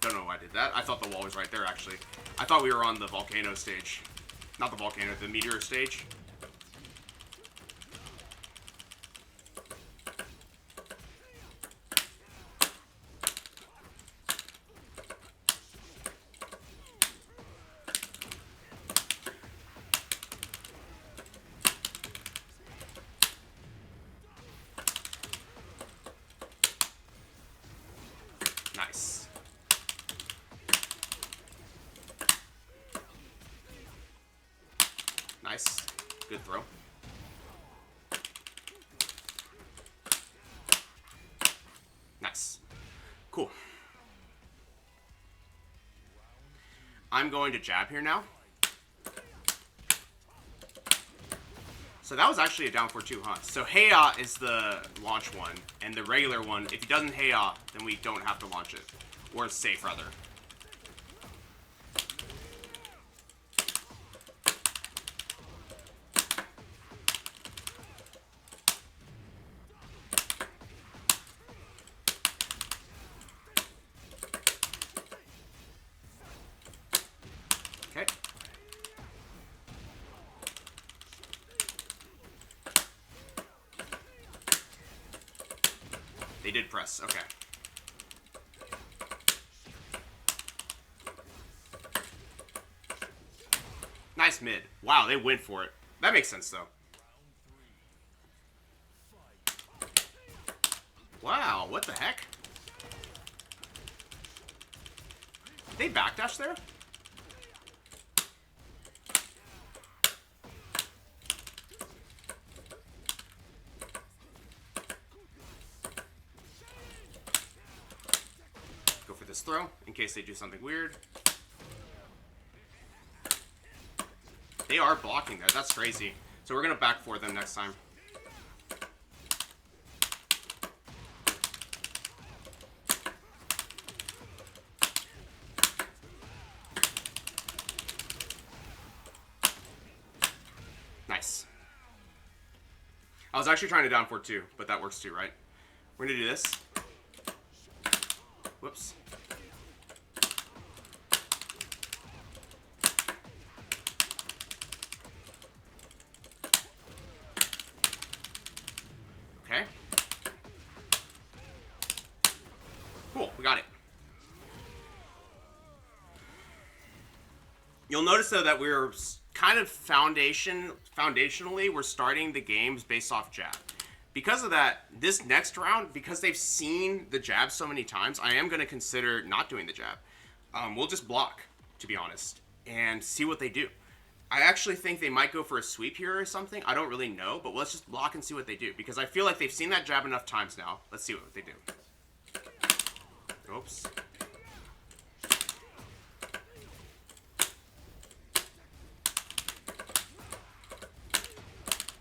Don't know why I did that. I thought the wall was right there, actually. I thought we were on the volcano stage. Not the volcano, the meteor stage. Nice. Nice. Good throw. Nice. Cool. I'm going to jab here now. So that was actually a down for two, huh? So Heya is the launch one, and the regular one, if he doesn't Heya, then we don't have to launch it. Or it's safe, rather. Okay. They did press, okay. Nice mid. Wow, they went for it. That makes sense, though. Wow, what the heck? they backdash there? Go for this throw in case they do something weird. They are blocking there. That's crazy. So we're going to back for them next time. Nice. I was actually trying to down 4-2, but that works too, right? We're going to do this. Whoops. Okay. Cool, we got it. You'll notice though that we're kind of foundationally, we're starting the games based off jab. Because of that, this next round, because they've seen the jab so many times, I am going to consider not doing the jab. We'll just block, to be honest, and see what they do. I actually think they might go for a sweep here or something. I don't really know, but let's just block and see what they do. Because I feel like they've seen that jab enough times now. Let's see what they do. Oops.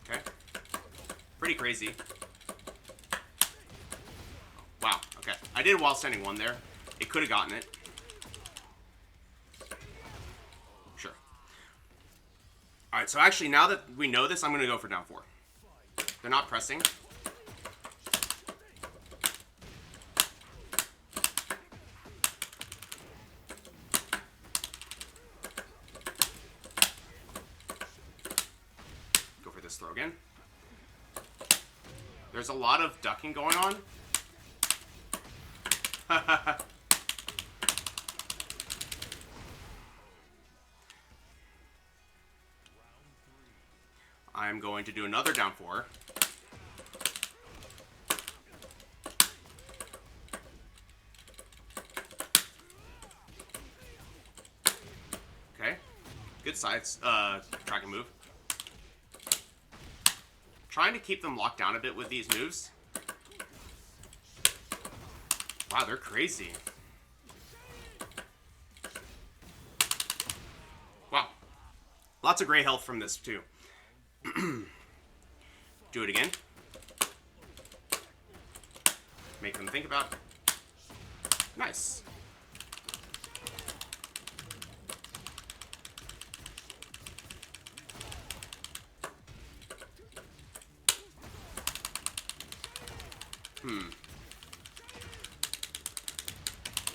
Okay. Pretty crazy. Wow, okay. I did while standing one there. It could have gotten it. Sure. Alright, so actually now that we know this, I'm going to go for down 4. They're not pressing. Go for this throw again. There's a lot of ducking going on. I'm going to do another down 4. Okay. Good sides. Tracking move. Trying to keep them locked down a bit with these moves. Wow, they're crazy. Wow. Lots of gray health from this, too. Do it again. Make them think about it. Nice.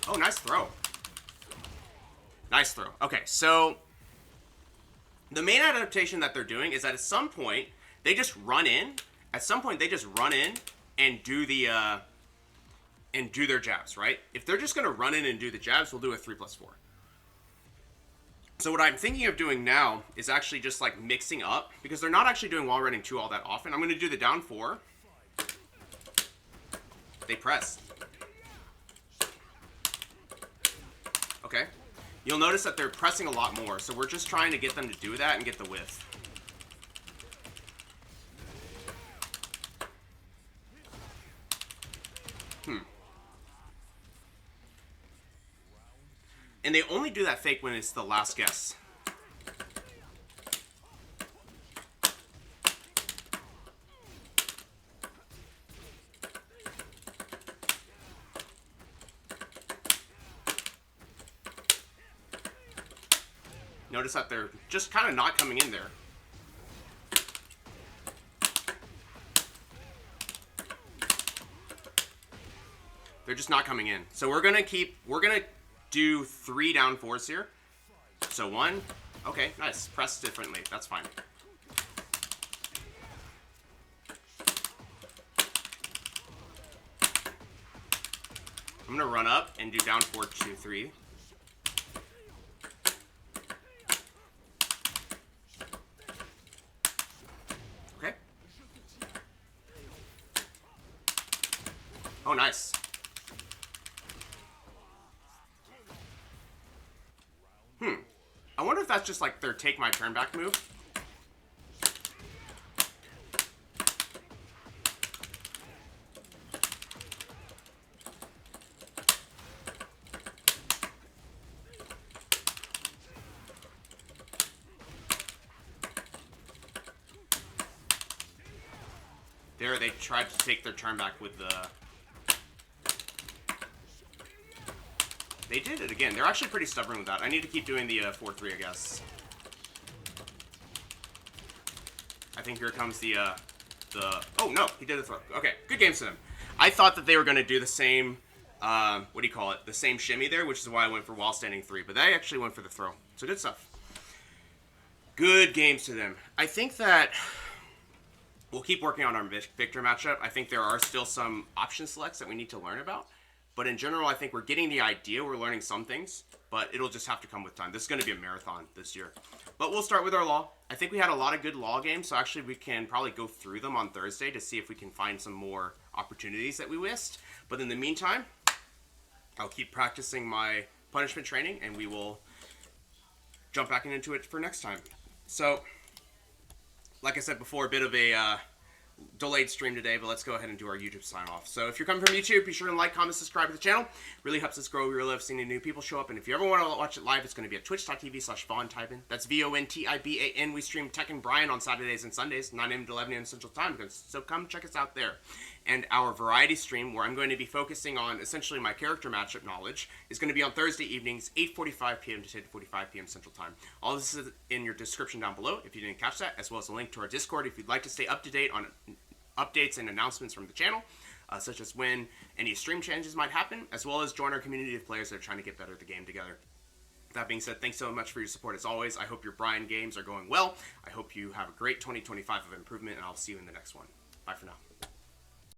Oh, nice throw. Nice throw. Okay, so the main adaptation that they're doing is that at some point they just run in. At some point they just run in and do the and do their jabs, right? If they're just gonna run in and do the jabs, we'll do a 3+4. So what I'm thinking of doing now is actually just like mixing up, because they're not actually doing wall running 2 all that often. I'm gonna do the down 4. They press. Okay. You'll notice that they're pressing a lot more, so we're just trying to get them to do that and get the width. And they only do that fake when it's the last guess. Notice that they're just kind of not coming in there. They're just not coming in. So we're gonna do 3 down 4s here. So 1, okay, nice. Press differently, that's fine. I'm gonna run up and do down 4, 2, 3. Okay. Oh, nice. if that's just like their take my turn back move. There, they tried to take their turn back with the... They did it again. They're actually pretty stubborn with that. I need to keep doing the 4-3, I guess. I think here comes the... Oh, no, he did the throw. Okay, good games to them. I thought that they were going to do the same... what do you call it? The same shimmy there, which is why I went for while standing 3. But they actually went for the throw. So good stuff. Good games to them. I think that... We'll keep working on our Victor matchup. I think there are still some option selects that we need to learn about. But in general, I think we're getting the idea. We're learning some things. But it'll just have to come with time. This is going to be a marathon this year. But we'll start with our law. I think we had a lot of good law games. So actually, we can probably go through them on Thursday to see if we can find some more opportunities that we missed. But in the meantime, I'll keep practicing my punishment training. And we will jump back into it for next time. So... Like I said before, a bit of a delayed stream today, but let's go ahead and do our YouTube sign off. So if you're coming from YouTube, be sure to like, comment, subscribe to the channel. Really helps us grow. We really love seeing new people show up. And if you ever want to watch it live, it's going to be at twitch.tv/VonTyban. That's VonTiban. We stream Tekken Bryan on Saturdays and Sundays, 9 a.m. to 11 a.m. Central Time. So come check us out there. And our variety stream, where I'm going to be focusing on essentially my character matchup knowledge, is going to be on Thursday evenings, 8:45 p.m. to 10:45 p.m. Central Time. All this is in your description down below if you didn't catch that, as well as a link to our Discord if you'd like to stay up to date on updates and announcements from the channel, such as when any stream changes might happen, as well as join our community of players that are trying to get better at the game together. That being said, thanks so much for your support as always. I hope your Bryan games are going well. I hope you have a great 2025 of improvement, and I'll see you in the next one. Bye for now.